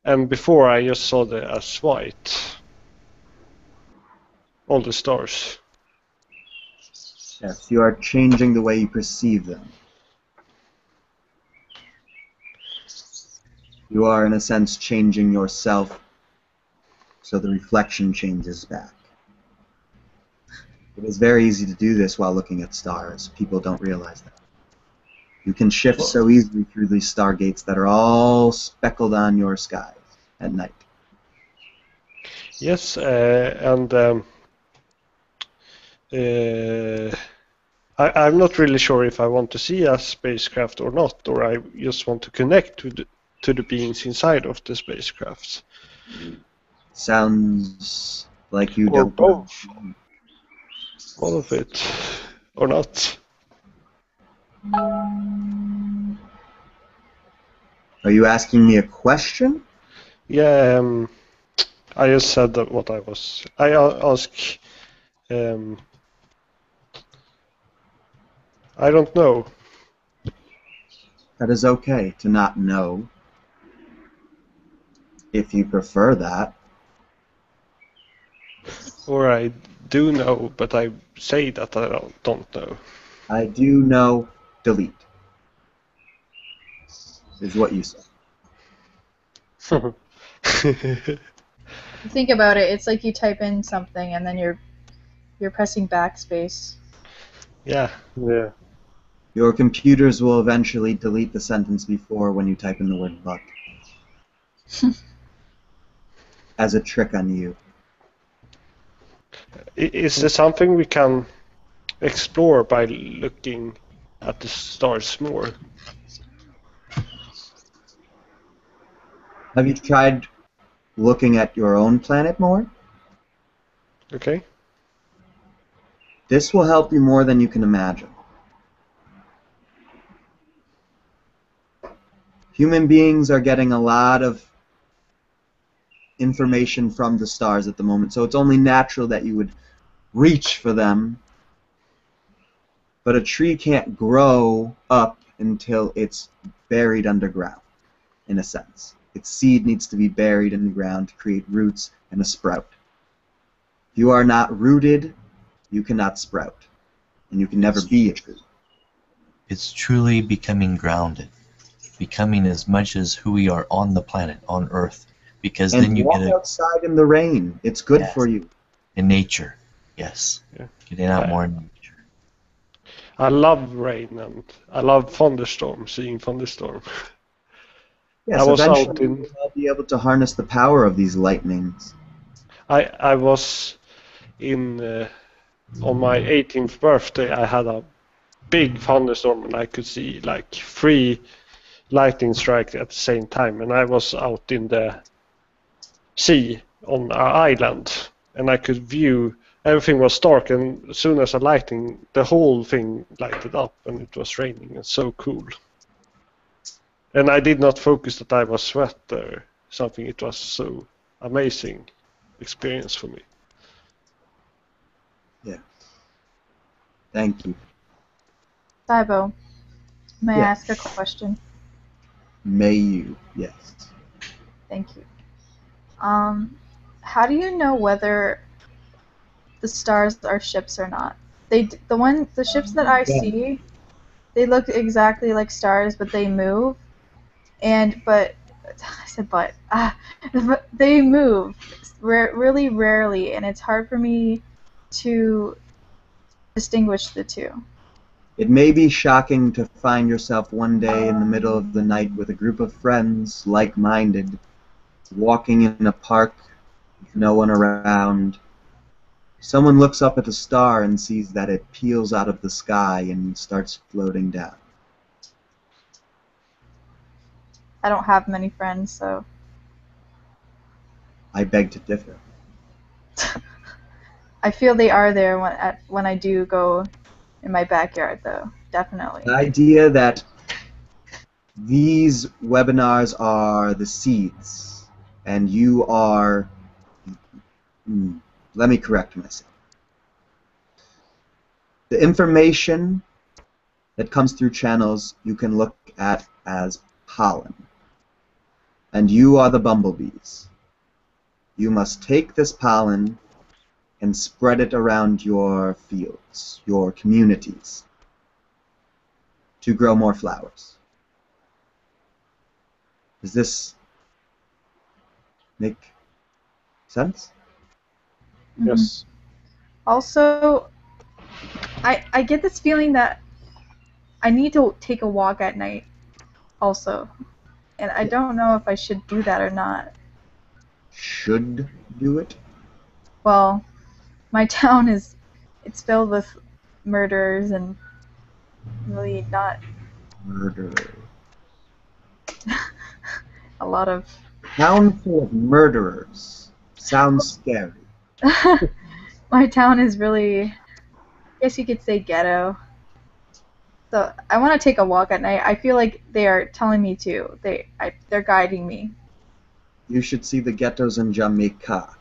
And before I just saw them as white. All the stars. Yes, you are changing the way you perceive them. You are, in a sense, changing yourself so the reflection changes back. It is very easy to do this while looking at stars. People don't realize that. You can shift so easily through these stargates that are all speckled on your skies at night. Yes, I'm not really sure if I want to see a spacecraft or not, or I just want to connect to the beings inside of the spacecrafts. Sounds like you or don't. Both. All of it, or not. Are you asking me a question? Yeah, I just said that what I was. I ask. I don't know. That is okay to not know, if you prefer that. Or I do know, but I say that I don't know. I do know. Delete. Is what you said. Think about it. It's like you type in something and then you're pressing backspace. Yeah. Yeah. Your computers will eventually delete the sentence before when you type in the word but. As a trick on you. Is there something we can explore by looking at the stars more? Have you tried looking at your own planet more? Okay. This will help you more than you can imagine. Human beings are getting a lot of information from the stars at the moment, so it's only natural that you would reach for them. But a tree can't grow up until it's buried underground, in a sense. Its seed needs to be buried in the ground to create roots and a sprout. If you are not rooted, you cannot sprout, and you can never be a tree. It's truly becoming grounded, becoming as much as who we are on the planet, on Earth, because And then you walk get outside in the rain. It's good Yes. for you. in nature. Yes, Yeah. getting out more in nature. I love rain and I love thunderstorm, seeing thunderstorm. Yes, I was eventually out in- you'll be able to harness the power of these lightnings. I was in on my 18th birthday. I had a big thunderstorm and I could see like 3 lightning strikes at the same time. And I was out in the sea on our island, and I could view. Everything was dark, and as soon as a lightning, the whole thing lighted up, and it was raining. It's so cool. And I did not focus that I was wet or something. It was so amazing experience for me. Thank you. Saibo, may I Yeah. ask a question? May you, yes. Thank you. How do you know whether the stars are ships or not? The ships that I see, they look exactly like stars, but they move. But I said but but they move really rarely, and it's hard for me to distinguish the two. It may be shocking to find yourself one day in the middle of the night with a group of friends, like-minded, walking in a park with no one around. Someone looks up at a star and sees that it peels out of the sky and starts floating down. I don't have many friends, so I beg to differ. I feel they are there when I do go in my backyard, though. Definitely. The idea that these webinars are the seeds, and you are... let me correct myself. The information that comes through channels you can look at as pollen. And you are the bumblebees. You must take this pollen and spread it around your fields, your communities, to grow more flowers. Does this make sense? Yes. Also, I get this feeling that I need to take a walk at night also. And I don't know if I should do that or not. Should do it? Well, my town it's filled with murderers and really not Murder. a lot of... Town full of murderers. Sounds scary. My town is really, I guess you could say, ghetto. So I want to take a walk at night. I feel like they are telling me to. They're guiding me. You should see the ghettos in Jamaica.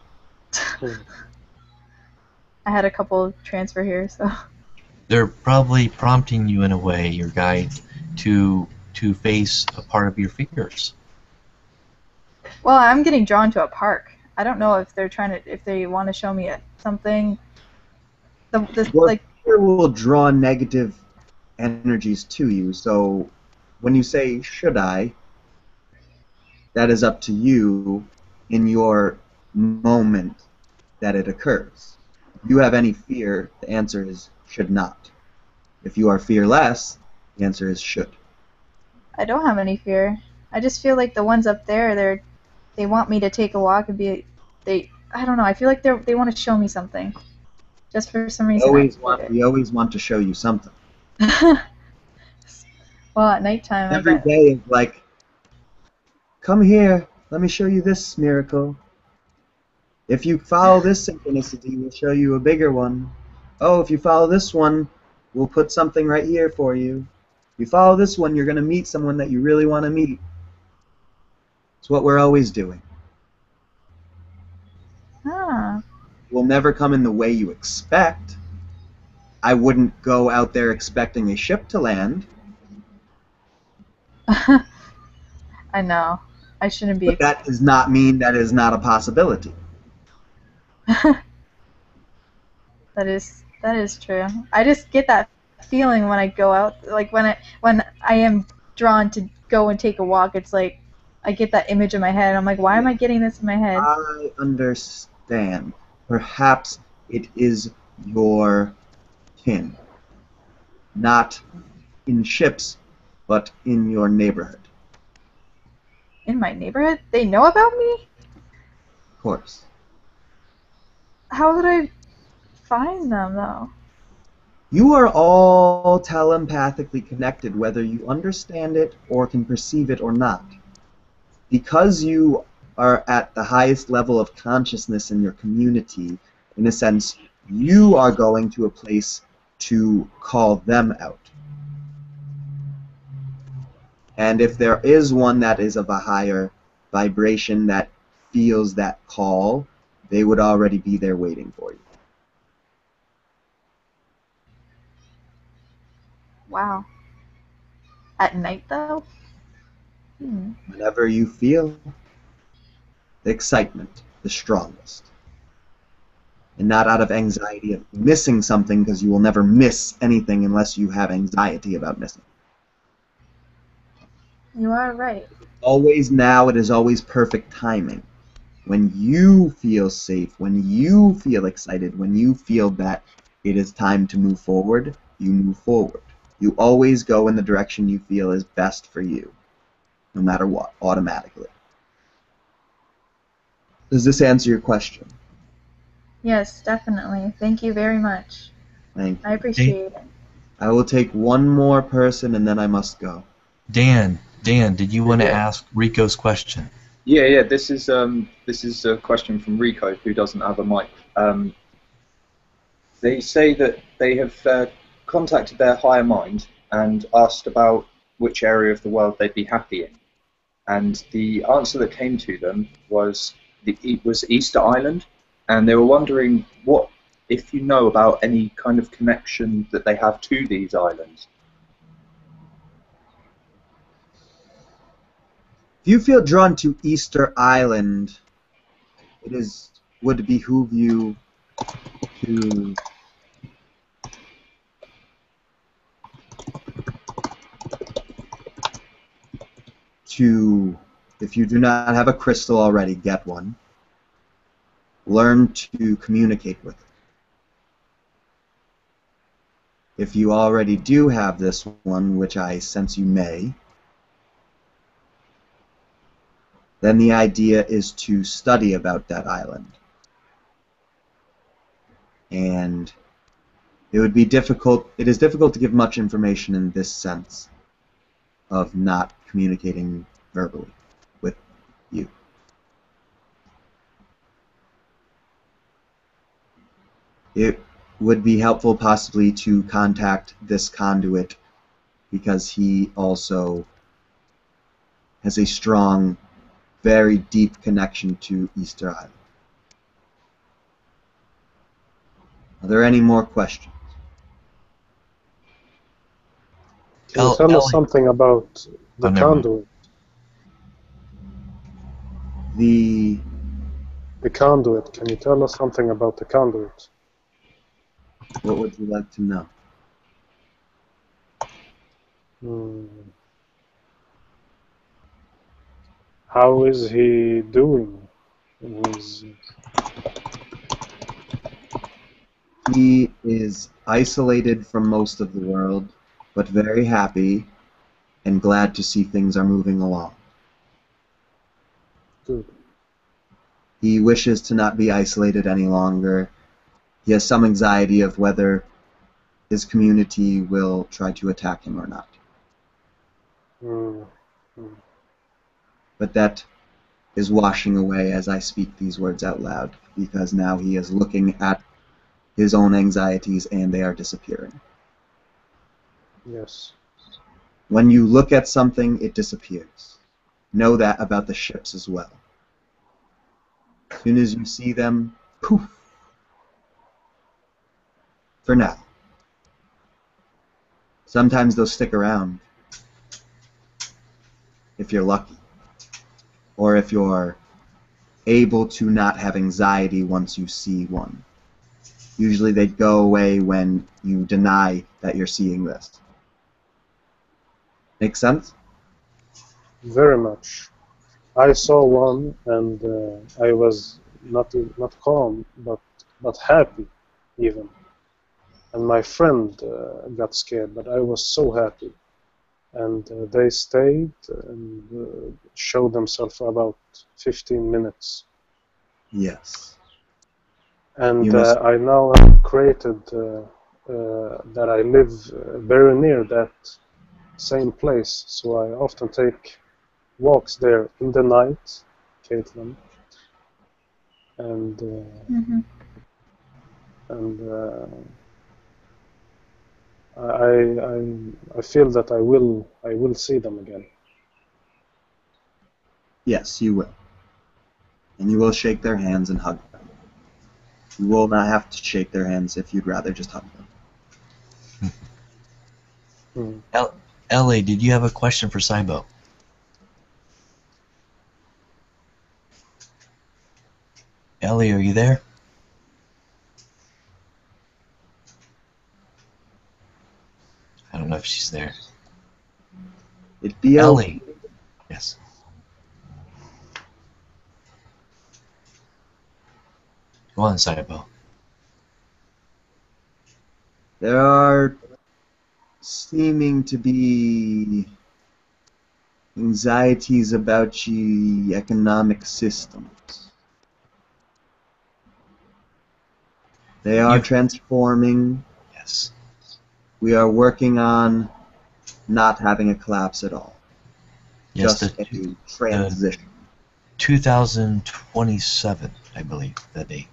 I had a couple transfer here, so... They're probably prompting you in a way, your guide, to face a part of your fears. Well, I'm getting drawn to a park. I don't know if if they want to show me something. Your fear will draw negative energies to you, so when you say, should I, that is up to you in your moment that it occurs. If you have any fear, the answer is should not. If you are fearless, The answer is should. I don't have any fear. I just feel like the ones up there, they want me to take a walk and I don't know. I feel like they want to show me something. Just for some reason, I feel it. We always want to show you something. Well, at nighttime, Every day is like, come here, let me show you this miracle. If you follow this synchronicity, we'll show you a bigger one. Oh, if you follow this one, we'll put something right here for you. If you follow this one, you're going to meet someone that you really want to meet. It's what we're always doing. Ah. It will never come in the way you expect. I wouldn't go out there expecting a ship to land. I know. I shouldn't be. But that does not mean that is not a possibility. That is true. I just get that feeling when I go out, like when I am drawn to go and take a walk. It's like I get that image in my head. I'm like, why am I getting this in my head? I understand. Perhaps it is your kin. Not in ships, but in your neighborhood. In my neighborhood? They know about me? Of course. How would I find them, though? You are all telepathically connected, whether you understand it or can perceive it or not. Because you are at the highest level of consciousness in your community, in a sense, you are going to a place to call them out. And if there is one that is of a higher vibration that feels that call, they would already be there waiting for you. Wow. At night, though? Whenever you feel the excitement, the strongest. And not out of anxiety of missing something, because you will never miss anything unless you have anxiety about missing. You are right. Always now, it is always perfect timing. When you feel safe, when you feel excited, when you feel that it is time to move forward, you move forward. You always go in the direction you feel is best for you, no matter what, automatically. Does this answer your question? Yes, definitely. Thank you very much. Thank you. I appreciate it. I will take one more person and then I must go. Dan, did you want to ask Rico's question? Yeah. This is a question from Rico, who doesn't have a mic. They say that they have contacted their higher mind and asked about which area of the world they'd be happy in, and the answer that came to them was Easter Island, and they were wondering what if you know about any kind of connection that they have to these islands. If you feel drawn to Easter Island, would behoove you to, if you do not have a crystal already, get one. Learn to communicate with it. If you already do have this one, which I sense you may, then the idea is to study about that island. And it is difficult to give much information in this sense of not communicating verbally with you. It would be helpful possibly to contact this conduit, because he also has a strong, very deep connection to Easter Island. Are there any more questions? Can you tell us something about the conduit? The conduit. Can you tell us something about the conduit? What would you like to know? How is he doing? He is isolated from most of the world. but very happy and glad to see things are moving along. Good. He wishes to not be isolated any longer. He has some anxiety of whether his community will try to attack him or not. Mm. But that is washing away as I speak these words out loud, because now he is looking at his own anxieties and they are disappearing. Yes. When you look at something, it disappears. Know that about the ships as well. As soon as you see them, poof. For now. Sometimes they'll stick around if you're lucky. Or if you're able to not have anxiety once you see one. Usually they go away when you deny that you're seeing this. Make sense? Very much. I saw one, and I was not calm, but happy even. And my friend got scared, but I was so happy. And they stayed and showed themselves for about 15 minutes. Yes. And You must- I now have created that I live very near that same place, so I often take walks there in the night, Caitlin, and Mhm. I feel that I will see them again. Yes, you will. And you will shake their hands and hug them. You will not have to shake their hands if you'd rather just hug them. Ellie, did you have a question for Saibo? Ellie, are you there? I don't know if she's there. It'd be Ellie. Yes. Go on, Saibo. There are seeming to be anxieties about the economic systems. They are transforming. Yes. We are working on not having a collapse at all. Yes, Just a transition. 2027, I believe, that date.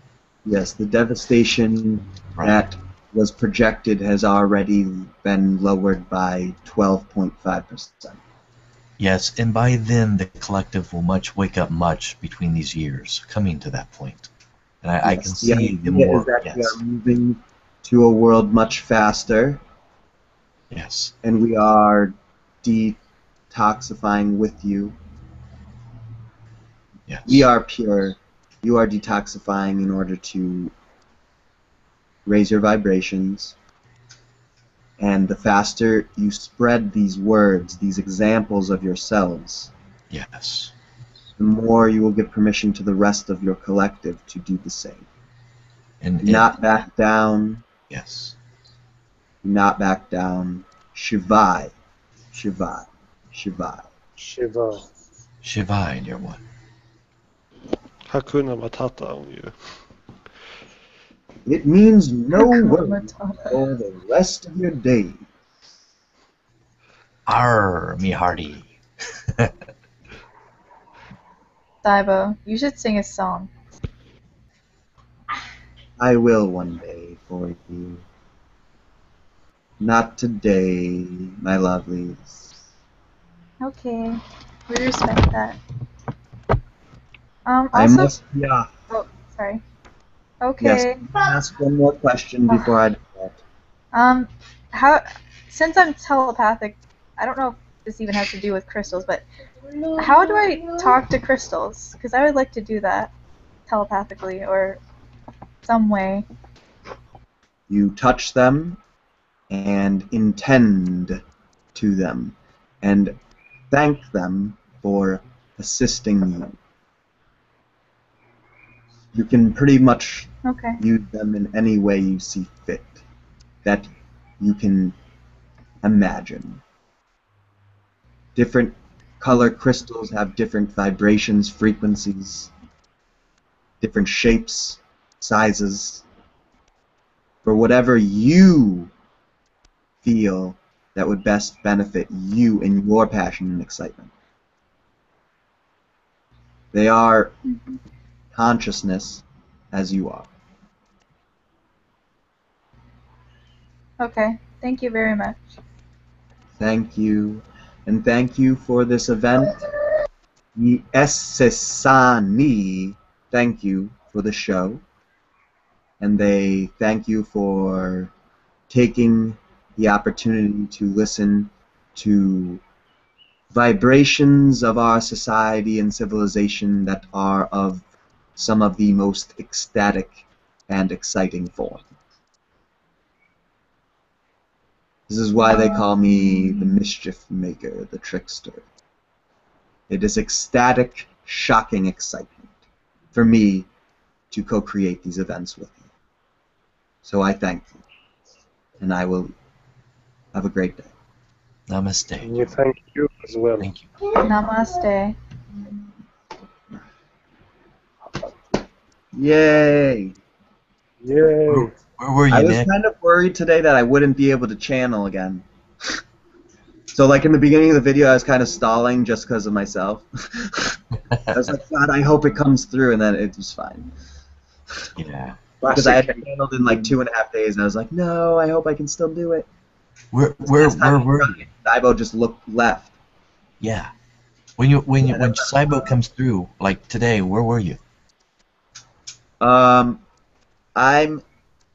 Yes, the devastation that was projected has already been lowered by 12.5%. Yes, and by then the collective will wake up much between these years, coming to that point. And I can see the more. Is that we are moving to a world much faster. Yes. And we are detoxifying with you. Yes. We are pure. You are detoxifying in order to raise your vibrations. And the faster you spread these words, these examples of yourselves, yes, the more you will give permission to the rest of your collective to do the same. And not back down. Yes. Not back down. Shivai. Shivai. Shivai. Shiva. Shivai, dear one. Hakuna Matata on you. It means no worries for the rest of your day. Arr, me hearty. Saibo, you should sing a song. I will one day for you. Not today, my lovelies. Okay, we respect that. Also, I must be off. Oh, sorry. Okay. Yes, ask one more question before I do that. Since I'm telepathic, I don't know if this even has to do with crystals, but how do I talk to crystals? Because I would like to do that telepathically or some way. You touch them and intend to them and thank them for assisting you. You can pretty much use them in any way you see fit. That you can imagine. Different color crystals have different vibrations, frequencies, different shapes, sizes, for whatever you feel that would best benefit you and your passion and excitement. They are consciousness as you are. Okay, thank you very much. Thank you. And thank you for this event. Essesani, thank you for the show. And they thank you for taking the opportunity to listen to vibrations of our society and civilization that are of some of the most ecstatic and exciting form. This is why they call me the mischief maker, the trickster. It is ecstatic, shocking excitement for me to co-create these events with you. So I thank you, and I will have a great day. Namaste. And you thank you as well. Thank you. Namaste. Yay! Yay! Where were you, I was Nick? kind of worried today that I wouldn't be able to channel again. So like in the beginning of the video, I was kind of stalling just because of myself. I was like, God, I hope it comes through, and then it was fine. Yeah. Because I had Classic. channeled in like 2.5 days, and I was like, no, I hope I can still do it. Where were you? Cybo just looked left. Yeah. When Cybo comes through, like today, where were you?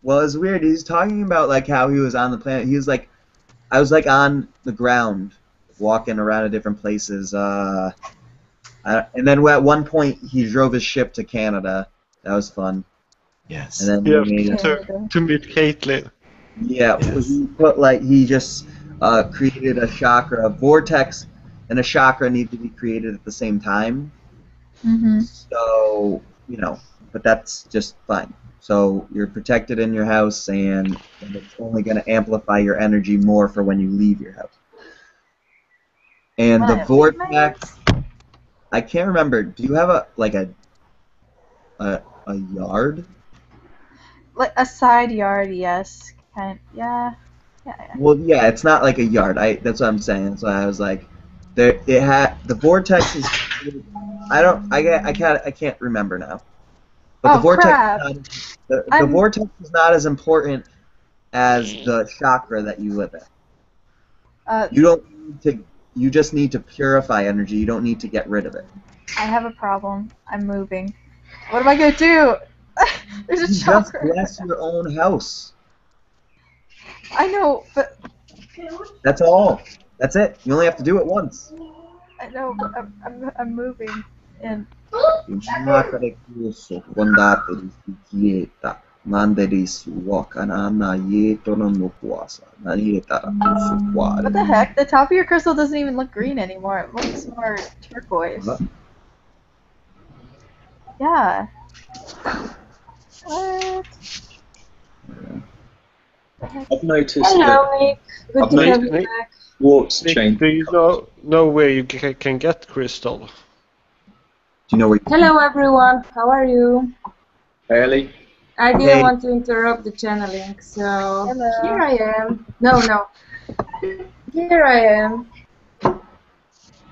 Well, it's weird. He's talking about like how he was on the planet. He was like, I was like on the ground, walking around at different places. And then at one point he drove his ship to Canada. That was fun. Yes. And then Yeah, we made to meet Caitlin. yeah, Yes. he just created a chakra. A vortex and a chakra need to be created at the same time. Mm-hmm. So, but that's just fine. So you're protected in your house, and it's only going to amplify your energy more for when you leave your house. And the vortex, I can't remember. Do you have a yard? Like a side yard, yes. Yeah. Well, yeah, it's not like a yard. That's what I'm saying. That's why I was like, the vortex is. I can't remember now. But Oh, the vortex, crap. the vortex is not as important as the chakra that you live in. You don't need to. You just need to purify energy. You don't need to get rid of it. I have a problem. I'm moving. What am I gonna do? There's a You just chakra. bless your own house. I know, but That's all. That's it. You only have to do it once. I know, but I'm moving, and what the heck? The top of your crystal doesn't even look green anymore. It looks more turquoise. Yeah. What? I've noticed Hello, that Nick. Good I've to have noticed you Nick. back. quartz Nick, chain. do you know where you can get crystal? Do you know where? Hello, everyone. How are you? Ellie? I didn't Hey. want to interrupt the channeling, so Hello. here I am. No. Here I am.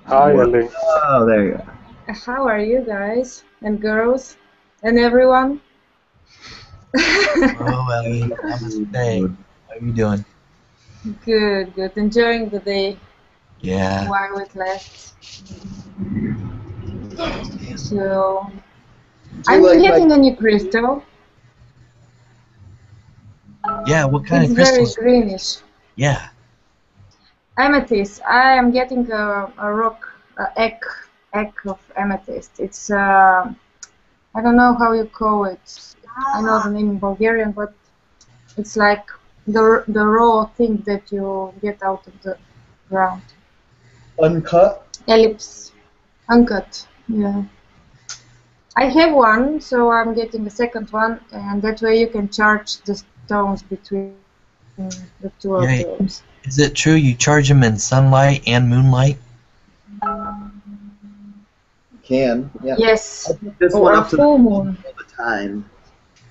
Hi, Ellie. Oh, there you are. How are you guys and girls and everyone? Oh, Ellie. Namaste. How are you doing? Good. Enjoying the day Yeah. while it lasts. So, I'm like getting a new crystal. Yeah. What kind It's of very crystals? greenish. Yeah. Amethyst. I am getting a rock, egg of amethyst. It's I don't know how you call it. I know the name in Bulgarian, but it's like the raw thing that you get out of the ground. Uncut. Ellipse, uncut. Yeah. I have one, so I'm getting a second one, and that way you can charge the stones between the two of Yeah. those. Is it true you charge them in sunlight and moonlight? Can, yeah. Yes, I put this or one a up to full the moon. all the time.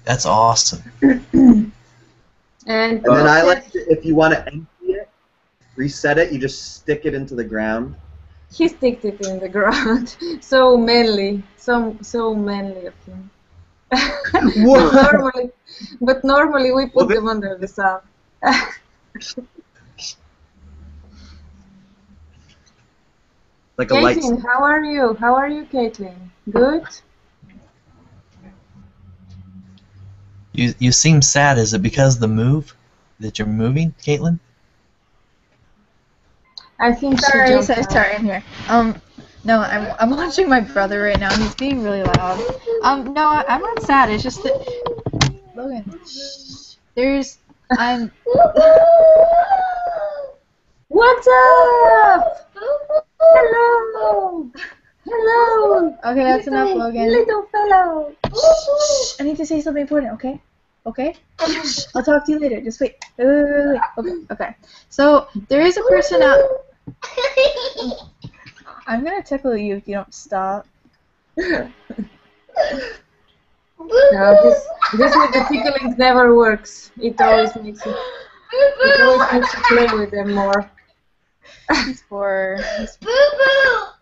That's awesome. And And then I like to, if you want to empty it, reset it, you just stick it into the ground. he sticked it in the ground. So manly, so manly of him. What? But normally we put Well, them under the sun. Like a light. Caitlin, how are you? How are you, Caitlin? Good? You seem sad. Is it because of the move that you're moving, Caitlin? I think she Sorry, jumped out. sorry, I'm here. No, I'm watching my brother right now, and he's being really loud. No, I'm not sad. It's just that Logan, I'm. What's up? Hello. Hello. Okay, that's enough, Logan. Little fellow. I need to say something important. Okay. Okay. I'll talk to you later. Just wait. Wait. Okay. So there is a person out. I'm gonna tickle you if you don't stop. No, this with the tickling never works. It always makes you play with them more. He's for.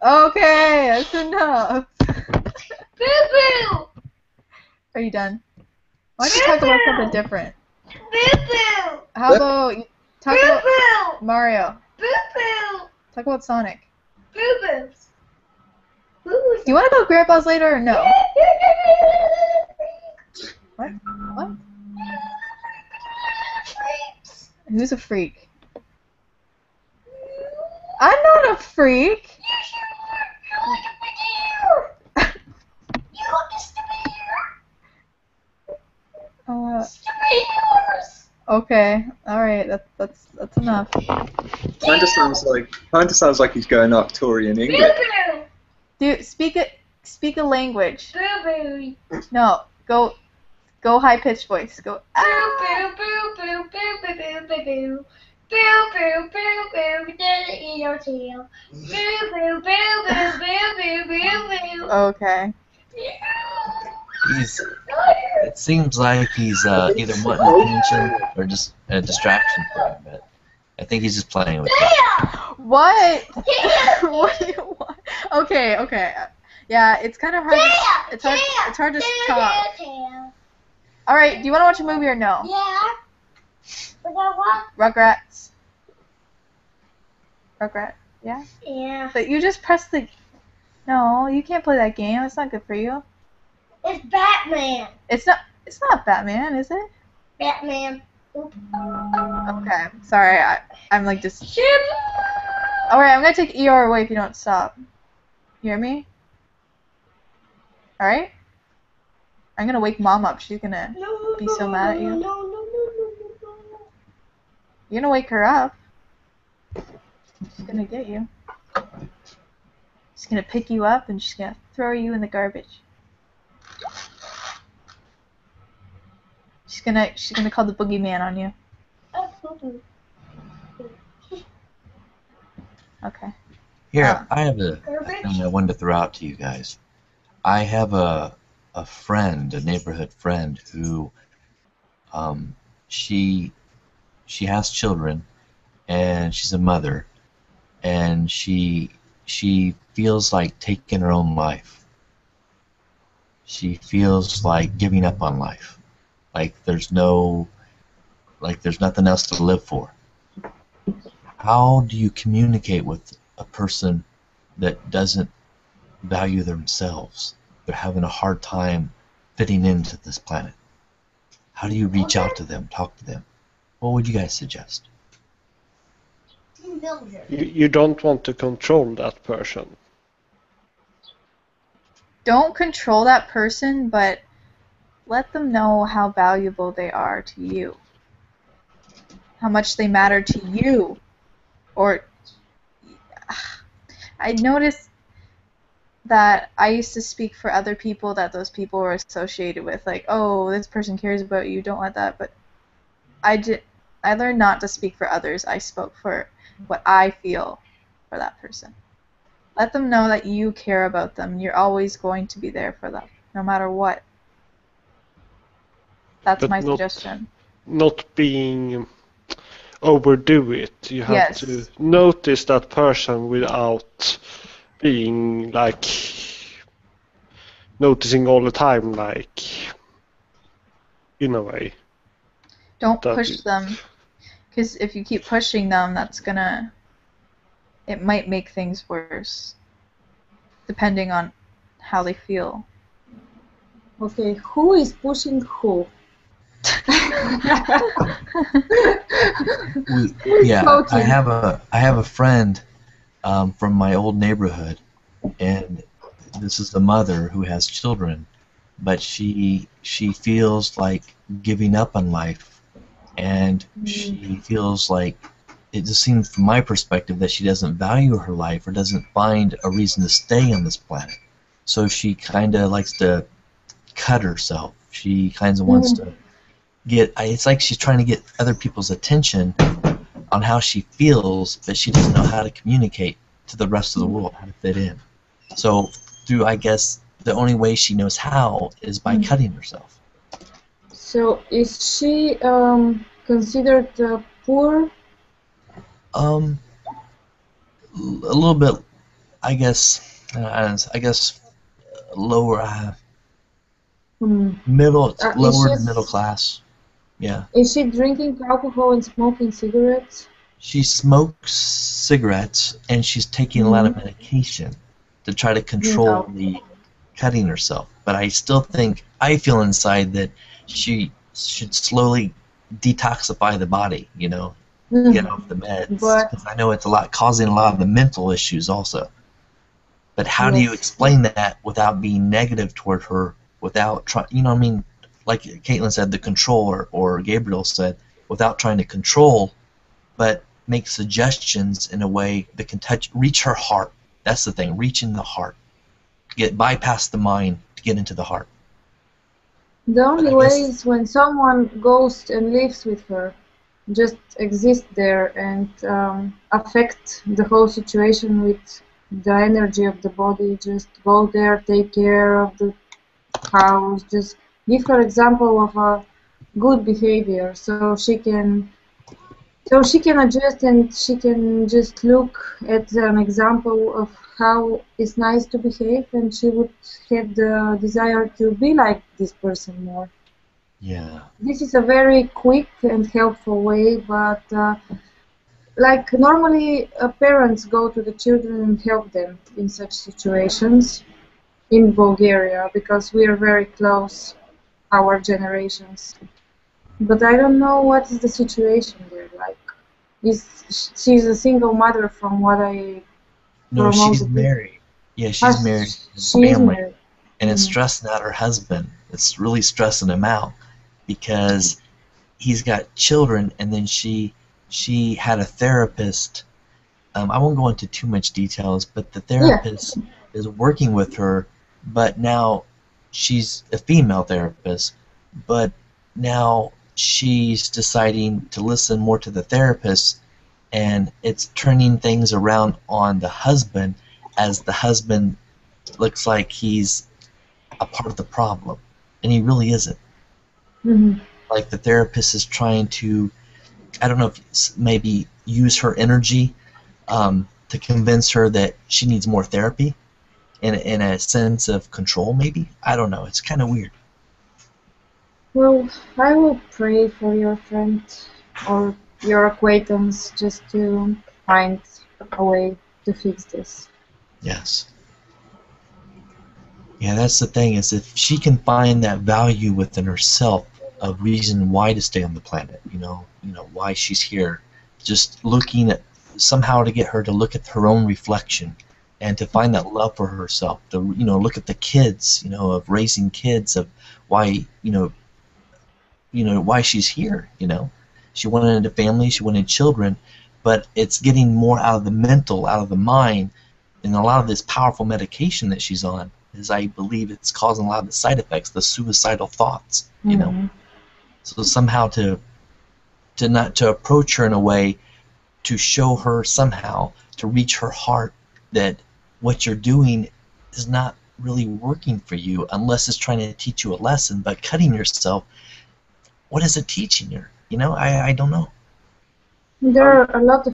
Okay, that's enough. Are you done? Why don't you talk about something different? How about you talk about Mario? Talk about Sonic. Do you want to go to Grandpa's later or no? What? What? Who's a freak? I'm not a freak. Okay. All right. That's enough. Kinda sounds like he's going Arcturian English. Dude, speak a language. No, go high pitched voice. Go. Okay. It seems like he's either wanting attention or just a distraction for him. But I think he's just playing with it. What? What do you want? Okay. Yeah, it's kind of hard. It's hard to talk. All right. Do you want to watch a movie or no? Rugrats. Rugrat. Yeah. Yeah. But you just press the. No, you can't play that game. It's not good for you. It's Batman. It's not Batman, is it? Batman. Oop. Okay. Sorry. I'm like just. All right. I'm gonna take ER away if you don't stop. You hear me? All right. I'm gonna wake Mom up. She's gonna be so mad at you. You're gonna wake her up. She's gonna get you. She's gonna pick you up and she's gonna throw you in the garbage. She's gonna call the boogeyman on you. Okay. Here, I have a thing I wanted to throw out to you guys. I have a friend, a neighborhood friend, who she has children, and she's a mother, and she feels like taking her own life. She feels like giving up on life, like there's nothing else to live for. How do you communicate with a person that doesn't value themselves? They're having a hard time fitting into this planet. How do you reach out to them, talk to them? What would you guys suggest? You don't want to control that person. Don't control that person, but let them know how valuable they are to you. How much they matter to you. Or I noticed that I used to speak for other people that those people were associated with, like, oh, this person cares about you, don't let that. But I learned not to speak for others. I spoke for what I feel for that person. Let them know that you care about them. You're always going to be there for them, no matter what. That's But my suggestion. not being overdo it. You have Yes. to notice that person without being like noticing all the time, like in a way. Don't That push is- them, because if you keep pushing them, it might make things worse, depending on how they feel. Okay, who is pushing who? Yeah, Coaching. I have a friend from my old neighborhood, and this is the mother who has children, but she feels like giving up on life, and she feels like it just seems from my perspective that she doesn't value her life or doesn't find a reason to stay on this planet. So she kind of likes to cut herself. She kind of wants to it's like she's trying to get other people's attention on how she feels, but she doesn't know how to communicate to the rest of the world, how to fit in. So I guess the only way she knows how is by cutting herself. So is she considered poor? A little bit, I guess. I guess lower, lower to middle class. Yeah. Is she drinking alcohol and smoking cigarettes? She smokes cigarettes and she's taking a lot of medication to try to control the cutting herself. But I still think, I feel inside that she should slowly detoxify the body, you know, get off the meds. Because I know it's causing a lot of the mental issues also. But how do you explain that without being negative toward her, without trying, you know what I mean? Like Caitlin said, the control, or Gabriel said, without trying to control, but make suggestions in a way that can reach her heart. That's the thing, reach in the heart. Bypass the mind to get into the heart. The only way is when someone goes and lives with her, just exist there and affect the whole situation with the energy of the body. Just go there, take care of the house, just give her example of a good behavior so she can adjust and she can just look at an example of how it's nice to behave, and she would have the desire to be like this person more. Yeah. This is a very quick and helpful way, but like normally parents go to the children and help them in such situations in Bulgaria because we are very close, our generations. But I don't know what is the situation there. Like, she's a single mother from what I. No, she's married. Yeah, she's married. She's family. married. And it's stressing out her husband. It's really stressing him out because he's got children, and then she had a therapist. I won't go into too much details, but the therapist is working with her, but now she's a female therapist, but now she's deciding to listen more to the therapist, and it's turning things around on the husband, as the husband looks like he's a part of the problem, and he really isn't. Like the therapist is trying to, I don't know, if maybe use her energy to convince her that she needs more therapy in a sense of control, maybe. I don't know. It's kind of weird. Well, I will pray for your friend or your acquaintance just to find a way to fix this. Yes. Yeah, that's the thing, is if she can find that value within herself, a reason why to stay on the planet, you know why she's here, just looking at somehow to get her to look at her own reflection and to find that love for herself, to look at the kids, of raising kids, of why why she's here. She wanted a family, she wanted children, but it's getting more out of the mental, out of the mind, and a lot of this powerful medication that she's on is, I believe, it's causing a lot of the side effects, the suicidal thoughts. So somehow to to approach her in a way to show her somehow, to reach her heart, that what you're doing is not really working for you unless it's trying to teach you a lesson. But cutting yourself, what is it teaching you? You know, I don't know. There are a lot of